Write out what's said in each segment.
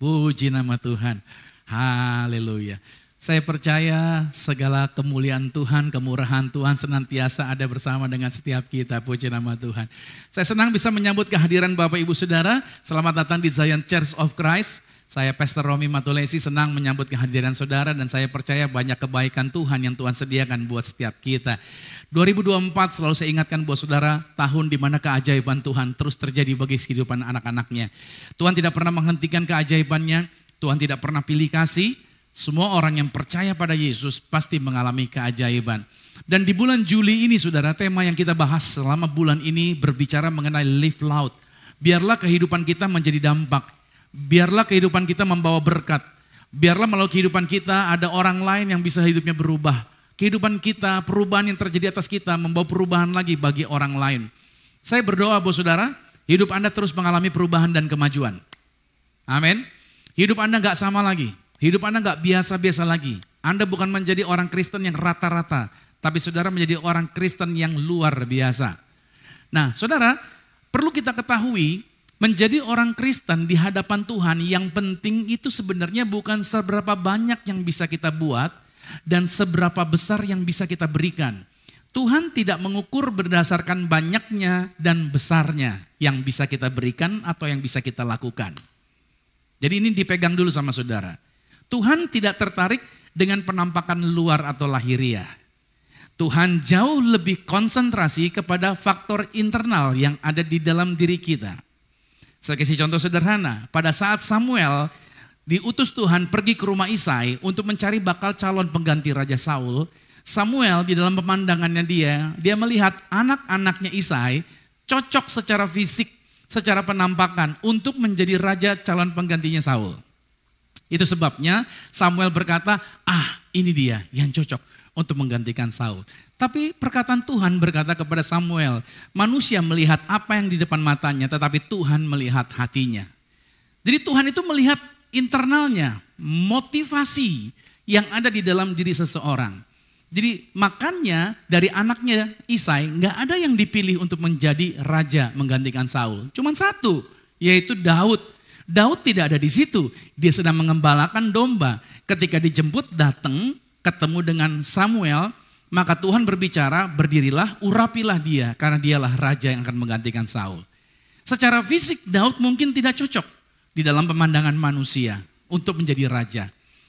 Puji nama Tuhan. Haleluya. Saya percaya segala kemuliaan Tuhan, kemurahan Tuhan senantiasa ada bersama dengan setiap kita. Puji nama Tuhan. Saya senang bisa menyambut kehadiran Bapak Ibu Saudara. Selamat datang di Zion Church of Christ. Saya Pastor Romi Matulesi senang menyambut kehadiran saudara dan saya percaya banyak kebaikan Tuhan yang Tuhan sediakan buat setiap kita. 2024 selalu saya ingatkan buat saudara, tahun di mana keajaiban Tuhan terus terjadi bagi kehidupan anak-anaknya. Tuhan tidak pernah menghentikan keajaibannya, Tuhan tidak pernah pilih kasih. Semua orang yang percaya pada Yesus pasti mengalami keajaiban. Dan di bulan Juli ini saudara, tema yang kita bahas selama bulan ini berbicara mengenai live loud. Biarlah kehidupan kita menjadi dampak. Biarlah kehidupan kita membawa berkat. Biarlah melalui kehidupan kita ada orang lain yang bisa hidupnya berubah. Kehidupan kita, perubahan yang terjadi atas kita membawa perubahan lagi bagi orang lain. Saya berdoa buat saudara, hidup Anda terus mengalami perubahan dan kemajuan. Amin. Hidup Anda gak sama lagi. Hidup Anda gak biasa-biasa lagi. Anda bukan menjadi orang Kristen yang rata-rata. Tapi saudara menjadi orang Kristen yang luar biasa. Nah saudara, perlu kita ketahui menjadi orang Kristen di hadapan Tuhan yang penting itu sebenarnya bukan seberapa banyak yang bisa kita buat dan seberapa besar yang bisa kita berikan. Tuhan tidak mengukur berdasarkan banyaknya dan besarnya yang bisa kita berikan atau yang bisa kita lakukan. Jadi ini dipegang dulu sama saudara. Tuhan tidak tertarik dengan penampakan luar atau lahiriah. Tuhan jauh lebih konsentrasi kepada faktor internal yang ada di dalam diri kita. Saya kasih contoh sederhana, pada saat Samuel diutus Tuhan pergi ke rumah Isai untuk mencari bakal calon pengganti Raja Saul, Samuel di dalam pemandangannya dia melihat anak-anaknya Isai cocok secara fisik, secara penampakan untuk menjadi raja calon penggantinya Saul. Itu sebabnya Samuel berkata, ini dia yang cocok untuk menggantikan Saul. Tapi perkataan Tuhan berkata kepada Samuel, manusia melihat apa yang di depan matanya, tetapi Tuhan melihat hatinya. Jadi Tuhan itu melihat internalnya, motivasi yang ada di dalam diri seseorang. Jadi makanya dari anaknya Isai gak ada yang dipilih untuk menjadi raja menggantikan Saul. Cuman satu, yaitu Daud. Daud tidak ada di situ, dia sedang mengembalakan domba. Ketika dijemput datang ketemu dengan Samuel, maka Tuhan berbicara, berdirilah, urapilah dia karena dialah raja yang akan menggantikan Saul. Secara fisik Daud mungkin tidak cocok di dalam pemandangan manusia untuk menjadi raja.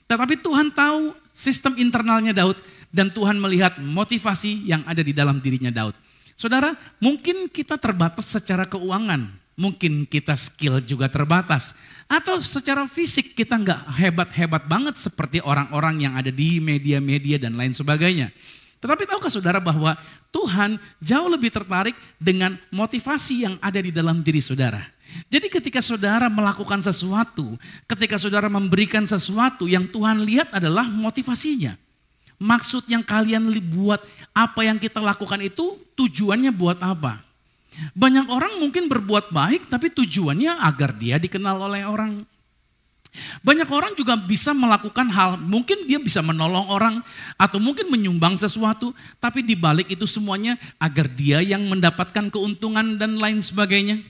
Tetapi Tuhan tahu sistem internalnya Daud dan Tuhan melihat motivasi yang ada di dalam dirinya Daud. Saudara, mungkin kita terbatas secara keuangan. Mungkin kita skill juga terbatas. Atau secara fisik kita nggak hebat-hebat banget seperti orang-orang yang ada di media-media dan lain sebagainya. Tetapi tahukah saudara bahwa Tuhan jauh lebih tertarik dengan motivasi yang ada di dalam diri saudara. Jadi ketika saudara melakukan sesuatu, ketika saudara memberikan sesuatu yang Tuhan lihat adalah motivasinya. Maksud yang kalian buat, apa yang kita lakukan itu tujuannya buat apa? Banyak orang mungkin berbuat baik tapi tujuannya agar dia dikenal oleh orang. Banyak orang juga bisa melakukan hal, mungkin dia bisa menolong orang atau mungkin menyumbang sesuatu. Tapi di balik itu semuanya agar dia yang mendapatkan keuntungan dan lain sebagainya.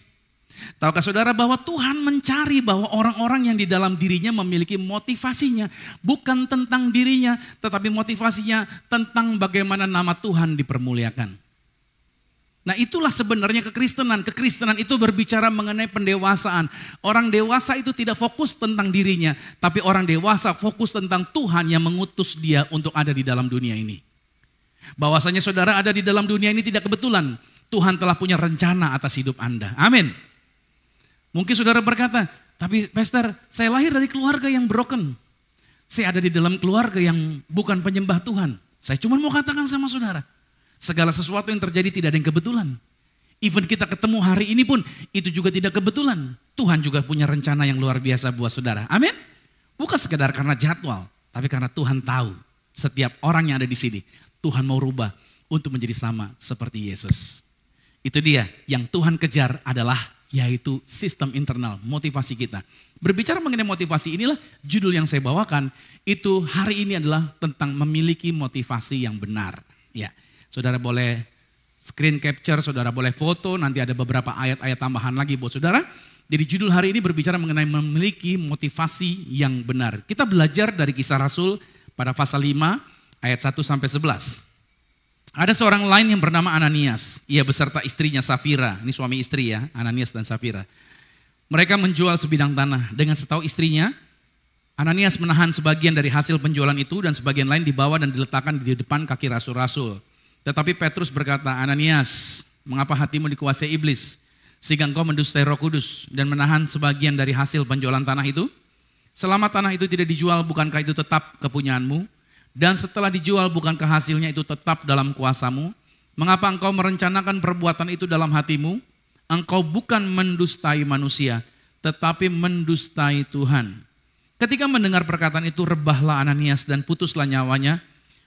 Tahukah saudara bahwa Tuhan mencari bahwa orang-orang yang di dalam dirinya memiliki motivasinya. Bukan tentang dirinya tetapi motivasinya tentang bagaimana nama Tuhan dipermuliakan. Nah itulah sebenarnya kekristenan. Kekristenan itu berbicara mengenai pendewasaan. Orang dewasa itu tidak fokus tentang dirinya. Tapi orang dewasa fokus tentang Tuhan yang mengutus dia untuk ada di dalam dunia ini. Bahwasanya saudara ada di dalam dunia ini tidak kebetulan. Tuhan telah punya rencana atas hidup Anda. Amin. Mungkin saudara berkata, tapi Pastor saya lahir dari keluarga yang broken. Saya ada di dalam keluarga yang bukan penyembah Tuhan. Saya cuma mau katakan sama saudara. Segala sesuatu yang terjadi tidak ada yang kebetulan. Even kita ketemu hari ini pun itu juga tidak kebetulan. Tuhan juga punya rencana yang luar biasa buat saudara. Amin. Bukan sekedar karena jadwal, tapi karena Tuhan tahu setiap orang yang ada di sini Tuhan mau rubah untuk menjadi sama seperti Yesus. Itu dia yang Tuhan kejar adalah yaitu sistem internal, motivasi kita. Berbicara mengenai motivasi inilah judul yang saya bawakan. Itu hari ini adalah tentang memiliki motivasi yang benar. Ya. Saudara boleh screen capture, saudara boleh foto, nanti ada beberapa ayat-ayat tambahan lagi buat saudara. Jadi judul hari ini berbicara mengenai memiliki motivasi yang benar. Kita belajar dari Kisah Rasul pada pasal 5 ayat 1 sampai 11. Ada seorang lain yang bernama Ananias. Ia beserta istrinya Safira. Ini suami istri ya, Ananias dan Safira. Mereka menjual sebidang tanah. Dengan setahu istrinya, Ananias menahan sebagian dari hasil penjualan itu dan sebagian lain dibawa dan diletakkan di depan kaki rasul-rasul. Tetapi Petrus berkata, Ananias, mengapa hatimu dikuasai iblis? Sehingga engkau mendustai Roh Kudus dan menahan sebagian dari hasil penjualan tanah itu? Selama tanah itu tidak dijual, bukankah itu tetap kepunyaanmu? Dan setelah dijual, bukankah hasilnya itu tetap dalam kuasamu? Mengapa engkau merencanakan perbuatan itu dalam hatimu? Engkau bukan mendustai manusia, tetapi mendustai Tuhan. Ketika mendengar perkataan itu, rebahlah Ananias dan putuslah nyawanya.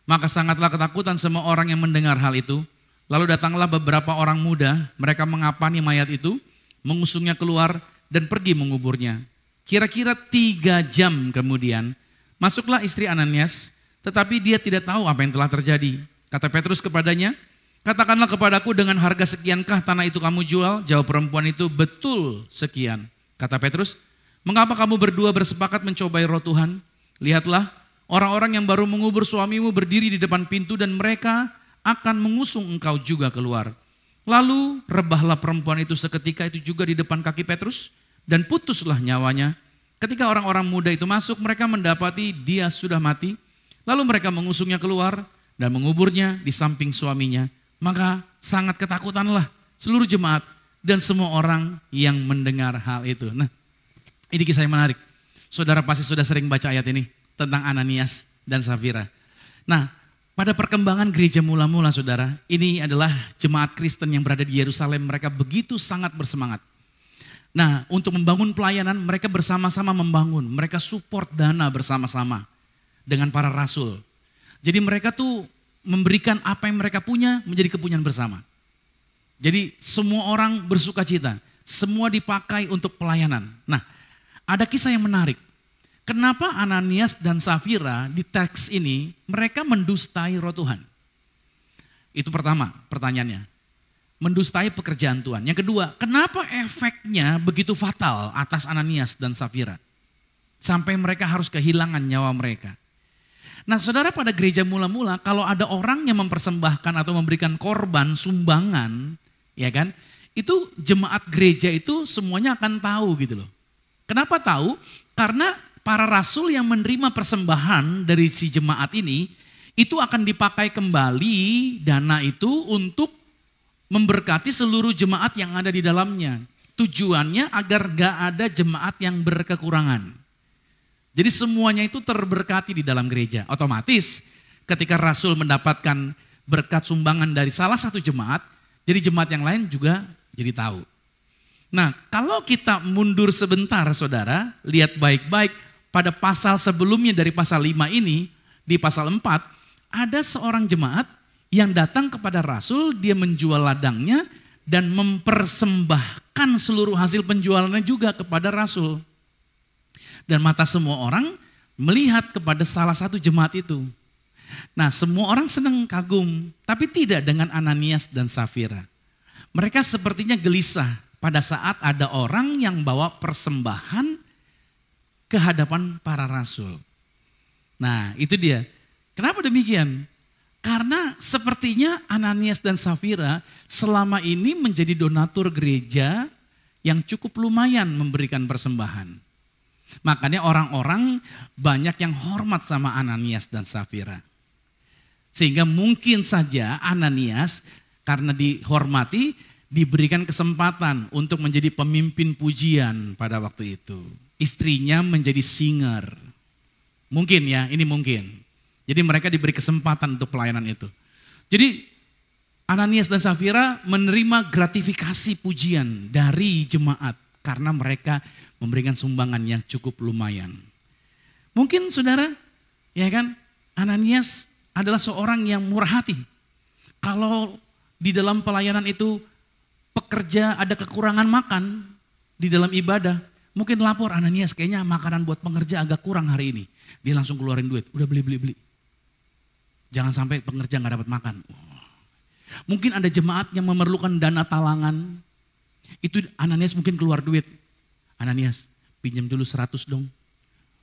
Maka sangatlah ketakutan semua orang yang mendengar hal itu. Lalu datanglah beberapa orang muda, mereka mengapani mayat itu, mengusungnya keluar dan pergi menguburnya. Kira-kira 3 jam kemudian, masuklah istri Ananias, tetapi dia tidak tahu apa yang telah terjadi. Kata Petrus kepadanya, katakanlah kepadaku dengan harga sekiankah tanah itu kamu jual? Jawab perempuan itu, betul sekian. Kata Petrus, mengapa kamu berdua bersepakat mencobai roh Tuhan? Lihatlah, orang-orang yang baru mengubur suamimu berdiri di depan pintu dan mereka akan mengusung engkau juga keluar. Lalu rebahlah perempuan itu seketika itu juga di depan kaki Petrus dan putuslah nyawanya. Ketika orang-orang muda itu masuk, mereka mendapati dia sudah mati. Lalu mereka mengusungnya keluar dan menguburnya di samping suaminya. Maka sangat ketakutanlah seluruh jemaat dan semua orang yang mendengar hal itu. Nah, ini kisah yang menarik. Saudara pasti sudah sering baca ayat ini tentang Ananias dan Safira. Nah, pada perkembangan gereja mula-mula saudara, ini adalah jemaat Kristen yang berada di Yerusalem, mereka begitu sangat bersemangat. Nah, untuk membangun pelayanan, mereka bersama-sama membangun, mereka support dana bersama-sama dengan para rasul. Jadi mereka tuh memberikan apa yang mereka punya menjadi kepunyaan bersama. Jadi semua orang bersuka cita, semua dipakai untuk pelayanan. Nah, ada kisah yang menarik. Kenapa Ananias dan Safira di teks ini mereka mendustai roh Tuhan? Itu pertama pertanyaannya. Mendustai pekerjaan Tuhan. Yang kedua, kenapa efeknya begitu fatal atas Ananias dan Safira? Sampai mereka harus kehilangan nyawa mereka. Nah saudara, pada gereja mula-mula kalau ada orang yang mempersembahkan atau memberikan korban, sumbangan, ya kan? Itu jemaat gereja itu semuanya akan tahu gitu loh. Kenapa tahu? Karena para rasul yang menerima persembahan dari si jemaat ini, itu akan dipakai kembali dana itu untuk memberkati seluruh jemaat yang ada di dalamnya. Tujuannya agar gak ada jemaat yang berkekurangan. Jadi semuanya itu terberkati di dalam gereja. Otomatis ketika rasul mendapatkan berkat sumbangan dari salah satu jemaat, jadi jemaat yang lain juga jadi tahu. Nah kalau kita mundur sebentar saudara, lihat baik-baik. Pada pasal sebelumnya dari pasal 5 ini, di pasal 4, ada seorang jemaat yang datang kepada rasul, dia menjual ladangnya dan mempersembahkan seluruh hasil penjualannya juga kepada rasul. Dan mata semua orang melihat kepada salah satu jemaat itu. Nah semua orang senang kagum, tapi tidak dengan Ananias dan Safira. Mereka sepertinya gelisah pada saat ada orang yang bawa persembahan ke hadapan para rasul. Nah itu dia. Kenapa demikian? Karena sepertinya Ananias dan Safira selama ini menjadi donatur gereja yang cukup lumayan memberikan persembahan. Makanya orang-orang banyak yang hormat sama Ananias dan Safira. Sehingga mungkin saja Ananias karena dihormati diberikan kesempatan untuk menjadi pemimpin pujian pada waktu itu. Istrinya menjadi singer. Mungkin ya, ini mungkin. Jadi mereka diberi kesempatan untuk pelayanan itu. Jadi Ananias dan Safira menerima gratifikasi pujian dari jemaat karena mereka memberikan sumbangan yang cukup lumayan. Mungkin saudara, ya kan, Ananias adalah seorang yang murah hati. Kalau di dalam pelayanan itu pekerja ada kekurangan makan di dalam ibadah, mungkin lapor Ananias, kayaknya makanan buat pengerja agak kurang hari ini. Dia langsung keluarin duit, udah beli. Jangan sampai pengerja gak dapat makan. Mungkin ada jemaat yang memerlukan dana talangan. Itu Ananias mungkin keluar duit. Ananias, pinjam dulu 100 dong.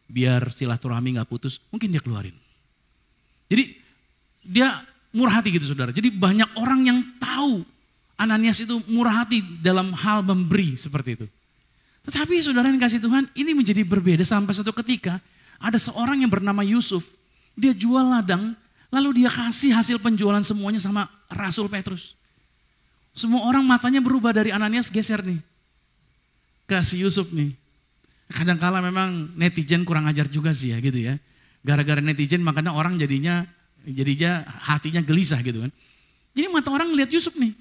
Biar silaturahmi gak putus, mungkin dia keluarin. Jadi dia murah hati gitu saudara. Jadi banyak orang yang tahu Ananias itu murah hati dalam hal memberi seperti itu. Tetapi saudara yang kasih Tuhan, ini menjadi berbeda sampai suatu ketika ada seorang yang bernama Yusuf. Dia jual ladang, lalu dia kasih hasil penjualan semuanya sama Rasul Petrus. Semua orang matanya berubah dari Ananias geser nih. Ke si Yusuf nih. Kadang-kala memang netizen kurang ajar juga sih ya gitu ya. Gara-gara netizen makanya orang jadinya hatinya gelisah gitu kan. Jadi mata orang lihat Yusuf nih.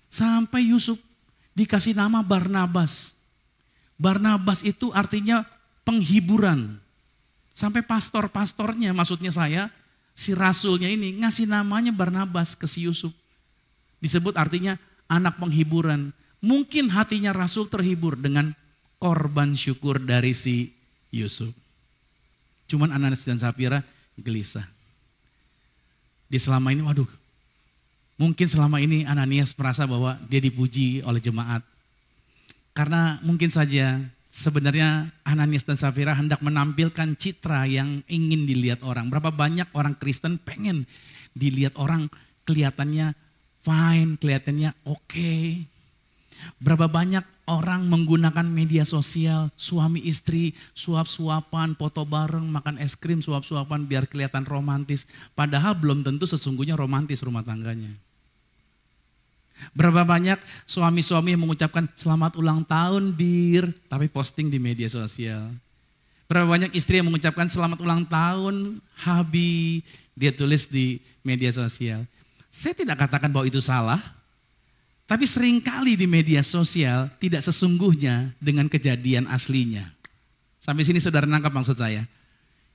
Sampai Yusuf dikasih nama Barnabas. Barnabas itu artinya penghiburan. Sampai pastor-pastornya, maksudnya saya, si rasulnya ini ngasih namanya Barnabas ke si Yusuf. Disebut artinya anak penghiburan. Mungkin hatinya rasul terhibur dengan korban syukur dari si Yusuf. Cuman Ananias dan Safira gelisah. Dia selama ini, mungkin selama ini Ananias merasa bahwa dia dipuji oleh jemaat. Karena mungkin saja sebenarnya Ananias dan Safira hendak menampilkan citra yang ingin dilihat orang. Berapa banyak orang Kristen pengen dilihat orang kelihatannya fine, kelihatannya oke. Berapa banyak orang menggunakan media sosial, suami istri, suap-suapan, foto bareng, makan es krim, suap-suapan biar kelihatan romantis. Padahal belum tentu sesungguhnya romantis rumah tangganya. Berapa banyak suami-suami yang mengucapkan selamat ulang tahun Bir, tapi posting di media sosial. Berapa banyak istri yang mengucapkan selamat ulang tahun Habi, dia tulis di media sosial. Saya tidak katakan bahwa itu salah, tapi seringkali di media sosial tidak sesungguhnya dengan kejadian aslinya. Sampai sini saudara nangkap maksud saya.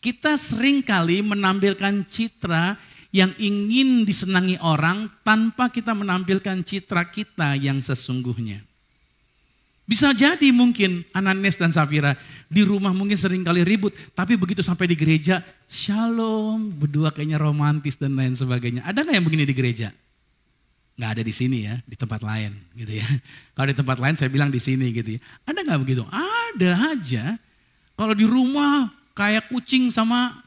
Kita seringkali menampilkan citra yang ingin disenangi orang tanpa kita menampilkan citra kita yang sesungguhnya. Bisa jadi mungkin Ananias dan Safira di rumah mungkin seringkali ribut, tapi begitu sampai di gereja, shalom, berdua kayaknya romantis dan lain sebagainya. Ada nggak yang begini di gereja? Nggak ada di sini ya, di tempat lain gitu ya. Kalau di tempat lain saya bilang di sini gitu ya. Ada nggak begitu? Ada aja. Kalau di rumah kayak kucing sama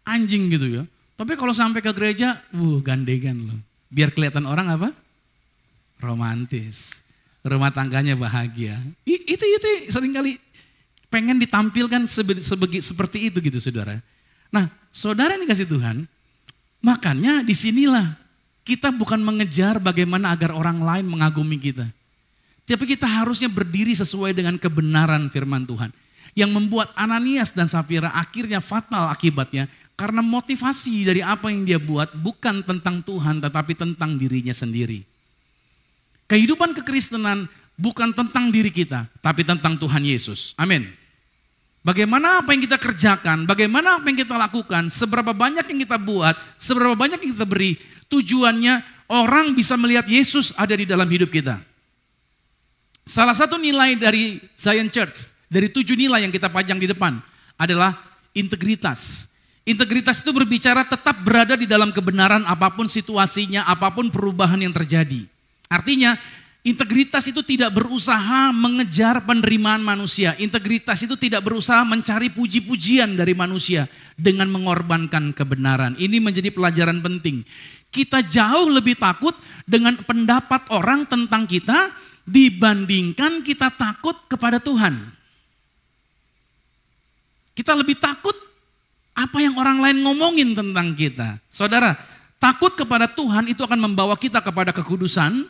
anjing gitu ya. Tapi kalau sampai ke gereja, gandengan loh. Biar kelihatan orang apa? Romantis. Rumah tangganya bahagia. Itu seringkali pengen ditampilkan seperti itu gitu saudara. Nah saudara yang dikasih Tuhan, makanya disinilah kita bukan mengejar bagaimana agar orang lain mengagumi kita. Tapi kita harusnya berdiri sesuai dengan kebenaran firman Tuhan. Yang membuat Ananias dan Safira akhirnya fatal akibatnya. Karena motivasi dari apa yang dia buat bukan tentang Tuhan tetapi tentang dirinya sendiri. Kehidupan kekristenan bukan tentang diri kita tapi tentang Tuhan Yesus. Amin. Bagaimana apa yang kita kerjakan, bagaimana apa yang kita lakukan, seberapa banyak yang kita buat, seberapa banyak yang kita beri, tujuannya orang bisa melihat Yesus ada di dalam hidup kita. Salah satu nilai dari Zion Church, dari 7 nilai yang kita pajang di depan adalah integritas. Integritas itu berbicara tetap berada di dalam kebenaran apapun situasinya, apapun perubahan yang terjadi. Artinya integritas itu tidak berusaha mengejar penerimaan manusia. Integritas itu tidak berusaha mencari puji-pujian dari manusia dengan mengorbankan kebenaran. Ini menjadi pelajaran penting. Kita jauh lebih takut dengan pendapat orang tentang kita dibandingkan kita takut kepada Tuhan. Kita lebih takut apa yang orang lain ngomongin tentang kita. Saudara, takut kepada Tuhan itu akan membawa kita kepada kekudusan,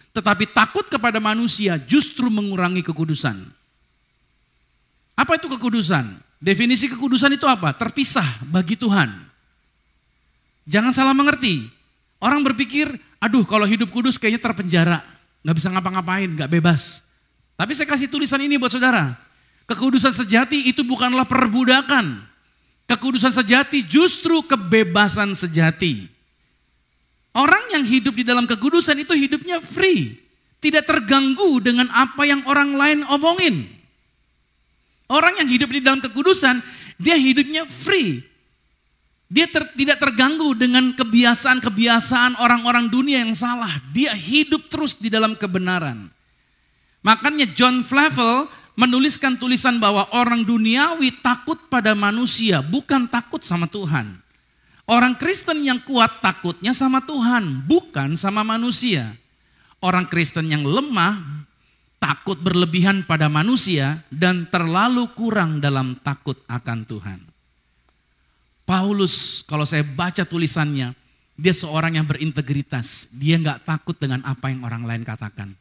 tetapi takut kepada manusia justru mengurangi kekudusan. Apa itu kekudusan? Definisi kekudusan itu apa? Terpisah bagi Tuhan. Jangan salah mengerti. Orang berpikir, aduh kalau hidup kudus kayaknya terpenjara. Gak bisa ngapa-ngapain, gak bebas. Tapi saya kasih tulisan ini buat saudara. Kekudusan sejati itu bukanlah perbudakan. Kekudusan sejati justru kebebasan sejati. Orang yang hidup di dalam kekudusan itu hidupnya free. Tidak terganggu dengan apa yang orang lain omongin. Orang yang hidup di dalam kekudusan, dia hidupnya free. Dia tidak terganggu dengan kebiasaan-kebiasaan orang-orang dunia yang salah. Dia hidup terus di dalam kebenaran. Makanya John Flavel menuliskan tulisan bahwa orang duniawi takut pada manusia, bukan takut sama Tuhan. Orang Kristen yang kuat takutnya sama Tuhan, bukan sama manusia. Orang Kristen yang lemah takut berlebihan pada manusia dan terlalu kurang dalam takut akan Tuhan. Paulus, kalau saya baca tulisannya, dia seorang yang berintegritas. Dia nggak takut dengan apa yang orang lain katakan.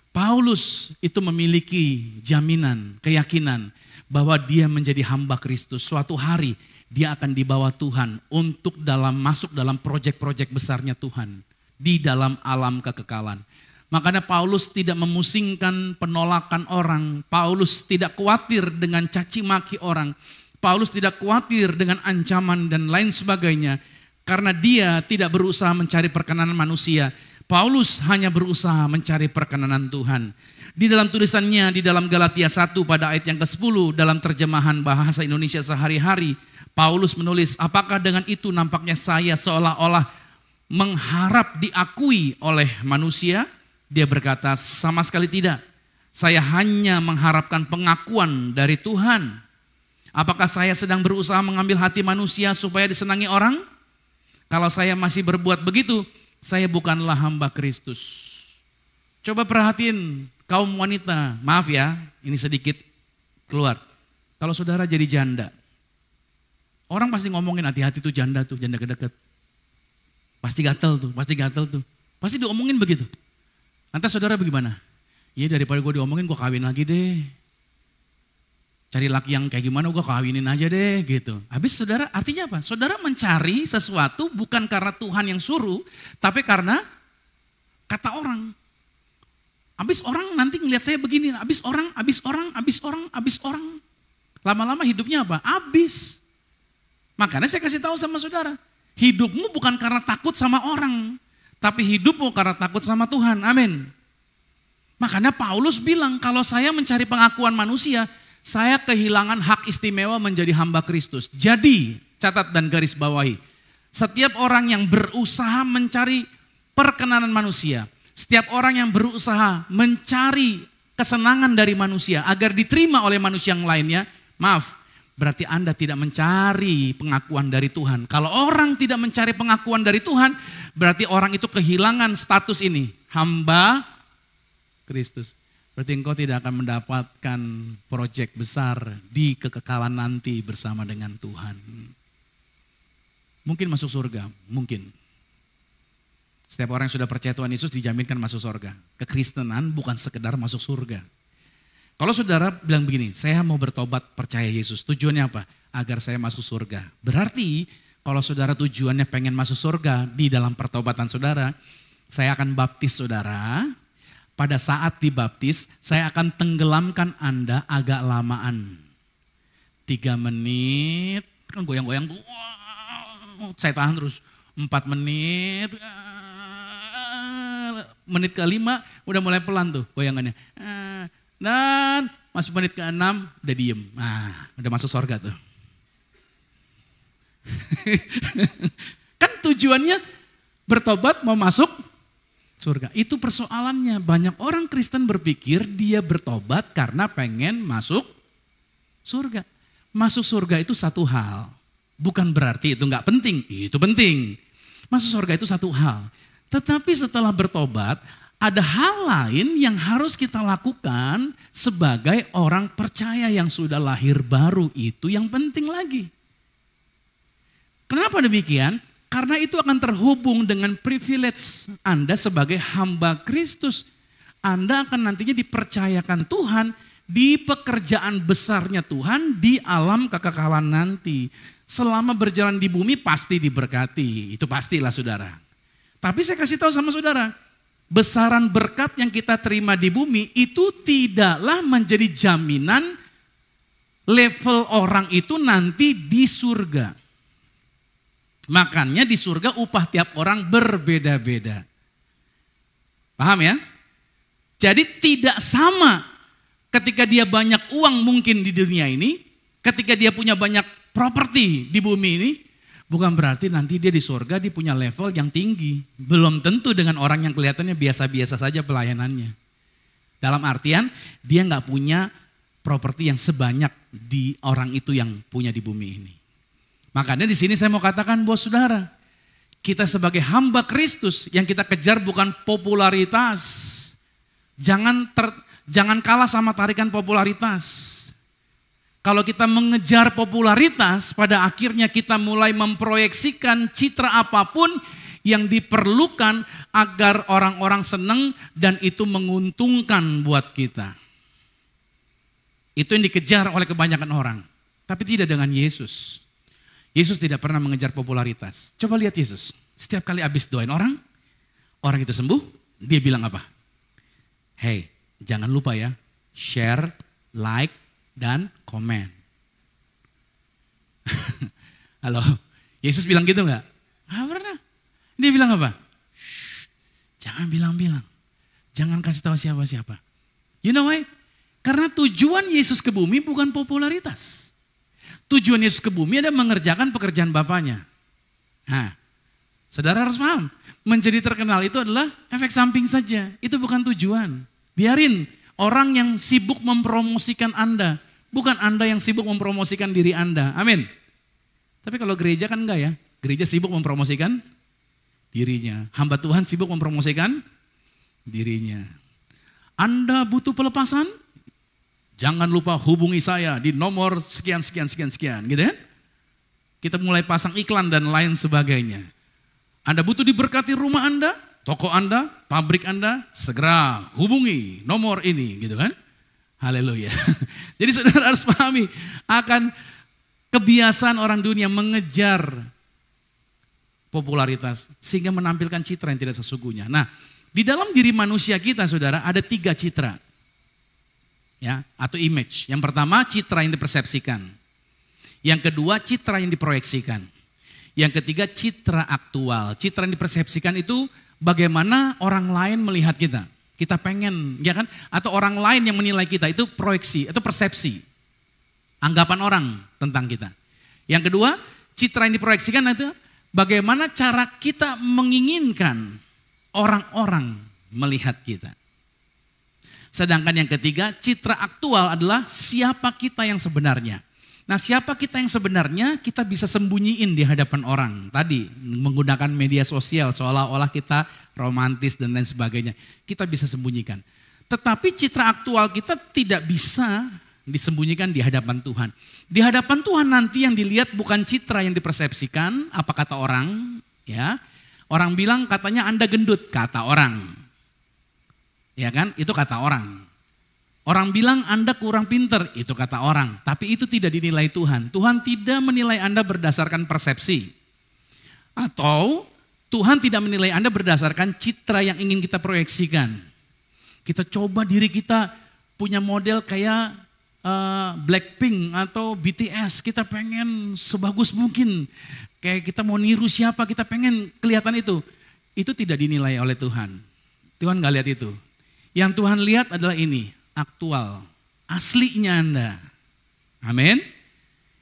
Paulus itu memiliki jaminan, keyakinan bahwa dia menjadi hamba Kristus. Suatu hari dia akan dibawa Tuhan untuk masuk dalam proyek-proyek besarnya Tuhan di dalam alam kekekalan. Makanya Paulus tidak memusingkan penolakan orang. Paulus tidak khawatir dengan caci maki orang. Paulus tidak khawatir dengan ancaman dan lain sebagainya. Karena dia tidak berusaha mencari perkenanan manusia. Paulus hanya berusaha mencari perkenanan Tuhan. Di dalam tulisannya di dalam Galatia 1 pada ayat yang ke-10 dalam terjemahan bahasa Indonesia sehari-hari, Paulus menulis, apakah dengan itu nampaknya saya seolah-olah mengharap diakui oleh manusia? Dia berkata, sama sekali tidak. Saya hanya mengharapkan pengakuan dari Tuhan. Apakah saya sedang berusaha mengambil hati manusia supaya disenangi orang? Kalau saya masih berbuat begitu, saya bukanlah hamba Kristus. Coba perhatiin kaum wanita, maaf ya, ini sedikit keluar. Kalau saudara jadi janda, orang pasti ngomongin hati-hati tuh janda kedeket. Pasti gatel tuh. Pasti diomongin begitu. Nanti saudara bagaimana? Ya daripada gue diomongin gue kawin lagi deh. Cari laki yang kayak gimana gue kawinin aja deh gitu. Habis saudara artinya apa? Saudara mencari sesuatu bukan karena Tuhan yang suruh. Tapi karena kata orang. Habis orang nanti ngelihat saya begini. Habis orang. Lama-lama hidupnya apa? Habis. Makanya saya kasih tahu sama saudara. Hidupmu bukan karena takut sama orang. Tapi hidupmu karena takut sama Tuhan. Amin. Makanya Paulus bilang, kalau saya mencari pengakuan manusia, saya kehilangan hak istimewa menjadi hamba Kristus. Jadi, catat dan garis bawahi. Setiap orang yang berusaha mencari perkenanan manusia, setiap orang yang berusaha mencari kesenangan dari manusia agar diterima oleh manusia yang lainnya, maaf, berarti Anda tidak mencari pengakuan dari Tuhan. Kalau orang tidak mencari pengakuan dari Tuhan, berarti orang itu kehilangan status ini, hamba Kristus. Berarti engkau tidak akan mendapatkan proyek besar di kekekalan nanti bersama dengan Tuhan. Mungkin masuk surga, mungkin. Setiap orang yang sudah percaya Tuhan Yesus dijaminkan masuk surga. Kekristenan bukan sekedar masuk surga. Kalau saudara bilang begini, saya mau bertobat percaya Yesus, tujuannya apa? Agar saya masuk surga. Berarti kalau saudara tujuannya pengen masuk surga, di dalam pertobatan saudara, saya akan baptis saudara. Pada saat dibaptis, saya akan tenggelamkan Anda agak lamaan. 3 menit, kan goyang-goyang, saya tahan terus. 4 menit, menit ke-5 udah mulai pelan tuh goyangannya. Dan masuk menit ke-6 udah diem. Nah, udah masuk surga tuh. Kan tujuannya bertobat mau masuk surga. Itu persoalannya. Banyak orang Kristen berpikir dia bertobat karena pengen masuk surga. Masuk surga itu satu hal. Bukan berarti itu enggak penting. Itu penting. Masuk surga itu satu hal. Tetapi setelah bertobat, ada hal lain yang harus kita lakukan sebagai orang percaya yang sudah lahir baru. Itu yang penting lagi. Kenapa demikian? Karena itu akan terhubung dengan privilege Anda sebagai hamba Kristus. Anda akan nantinya dipercayakan Tuhan di pekerjaan besarnya Tuhan di alam kekekalan nanti. Selama berjalan di bumi pasti diberkati. Itu pastilah saudara. Tapi saya kasih tahu sama saudara. Besaran berkat yang kita terima di bumi itu tidaklah menjadi jaminan level orang itu nanti di surga. Makanya di surga upah tiap orang berbeda-beda. Paham ya? Jadi tidak sama ketika dia banyak uang mungkin di dunia ini, ketika dia punya banyak properti di bumi ini, bukan berarti nanti dia di surga dia punya level yang tinggi. Belum tentu dengan orang yang kelihatannya biasa-biasa saja pelayanannya. Dalam artian dia nggak punya properti yang sebanyak di orang itu yang punya di bumi ini. Makanya di sini saya mau katakan bahwa saudara, kita sebagai hamba Kristus yang kita kejar bukan popularitas. Jangan kalah sama tarikan popularitas. Kalau kita mengejar popularitas, pada akhirnya kita mulai memproyeksikan citra apapun yang diperlukan agar orang-orang senang dan itu menguntungkan buat kita. Itu yang dikejar oleh kebanyakan orang. Tapi tidak dengan Yesus. Yesus tidak pernah mengejar popularitas. Coba lihat Yesus. Setiap kali habis doain orang itu sembuh, dia bilang apa? Hey, jangan lupa ya, share, like, dan komen. Halo, Yesus bilang gitu gak? Gak pernah. Dia bilang apa? Jangan bilang-bilang. Jangan kasih tahu siapa-siapa. You know why? Karena tujuan Yesus ke bumi bukan popularitas. Tujuan Yesus ke bumi adalah mengerjakan pekerjaan Bapaknya. Nah, saudara harus paham. Menjadi terkenal itu adalah efek samping saja. Itu bukan tujuan. Biarin orang yang sibuk mempromosikan Anda. Bukan Anda yang sibuk mempromosikan diri Anda. Amin. Tapi kalau gereja kan enggak ya. Gereja sibuk mempromosikan dirinya. Hamba Tuhan sibuk mempromosikan dirinya. Anda butuh pelepasan? Jangan lupa hubungi saya di nomor sekian. Gitu kan? Kita mulai pasang iklan dan lain sebagainya. Anda butuh diberkati rumah Anda, toko Anda, pabrik Anda, segera hubungi nomor ini. Gitu kan? Haleluya. Jadi saudara harus pahami akan kebiasaan orang dunia mengejar popularitas sehingga menampilkan citra yang tidak sesungguhnya. Nah, di dalam diri manusia kita saudara ada 3 citra. Ya, atau image. Yang pertama citra yang dipersepsikan. Yang kedua citra yang diproyeksikan. Yang ketiga citra aktual. Citra yang dipersepsikan itu bagaimana orang lain melihat kita. Kita pengen, ya kan? Atau orang lain yang menilai kita, itu proyeksi, itu persepsi. Anggapan orang tentang kita. Yang kedua, citra yang diproyeksikan itu bagaimana cara kita menginginkan orang-orang melihat kita. Sedangkan yang ketiga, citra aktual adalah siapa kita yang sebenarnya. Nah, siapa kita yang sebenarnya kita bisa sembunyiin di hadapan orang. Tadi menggunakan media sosial seolah-olah kita romantis dan lain sebagainya. Kita bisa sembunyikan. Tetapi citra aktual kita tidak bisa disembunyikan di hadapan Tuhan. Di hadapan Tuhan nanti yang dilihat bukan citra yang dipersepsikan, apa kata orang, ya. Orang bilang katanya Anda gendut, kata orang. Ya kan? Itu kata orang. Orang bilang Anda kurang pinter, itu kata orang. Tapi itu tidak dinilai Tuhan. Tuhan tidak menilai Anda berdasarkan persepsi. Atau Tuhan tidak menilai Anda berdasarkan citra yang ingin kita proyeksikan. Kita coba diri kita punya model kayak Blackpink atau BTS. Kita pengen sebagus mungkin. Kayak kita mau niru siapa, kita pengen kelihatan itu. Itu tidak dinilai oleh Tuhan. Tuhan gak lihat itu. Yang Tuhan lihat adalah ini. Aktual, aslinya Anda. Amin.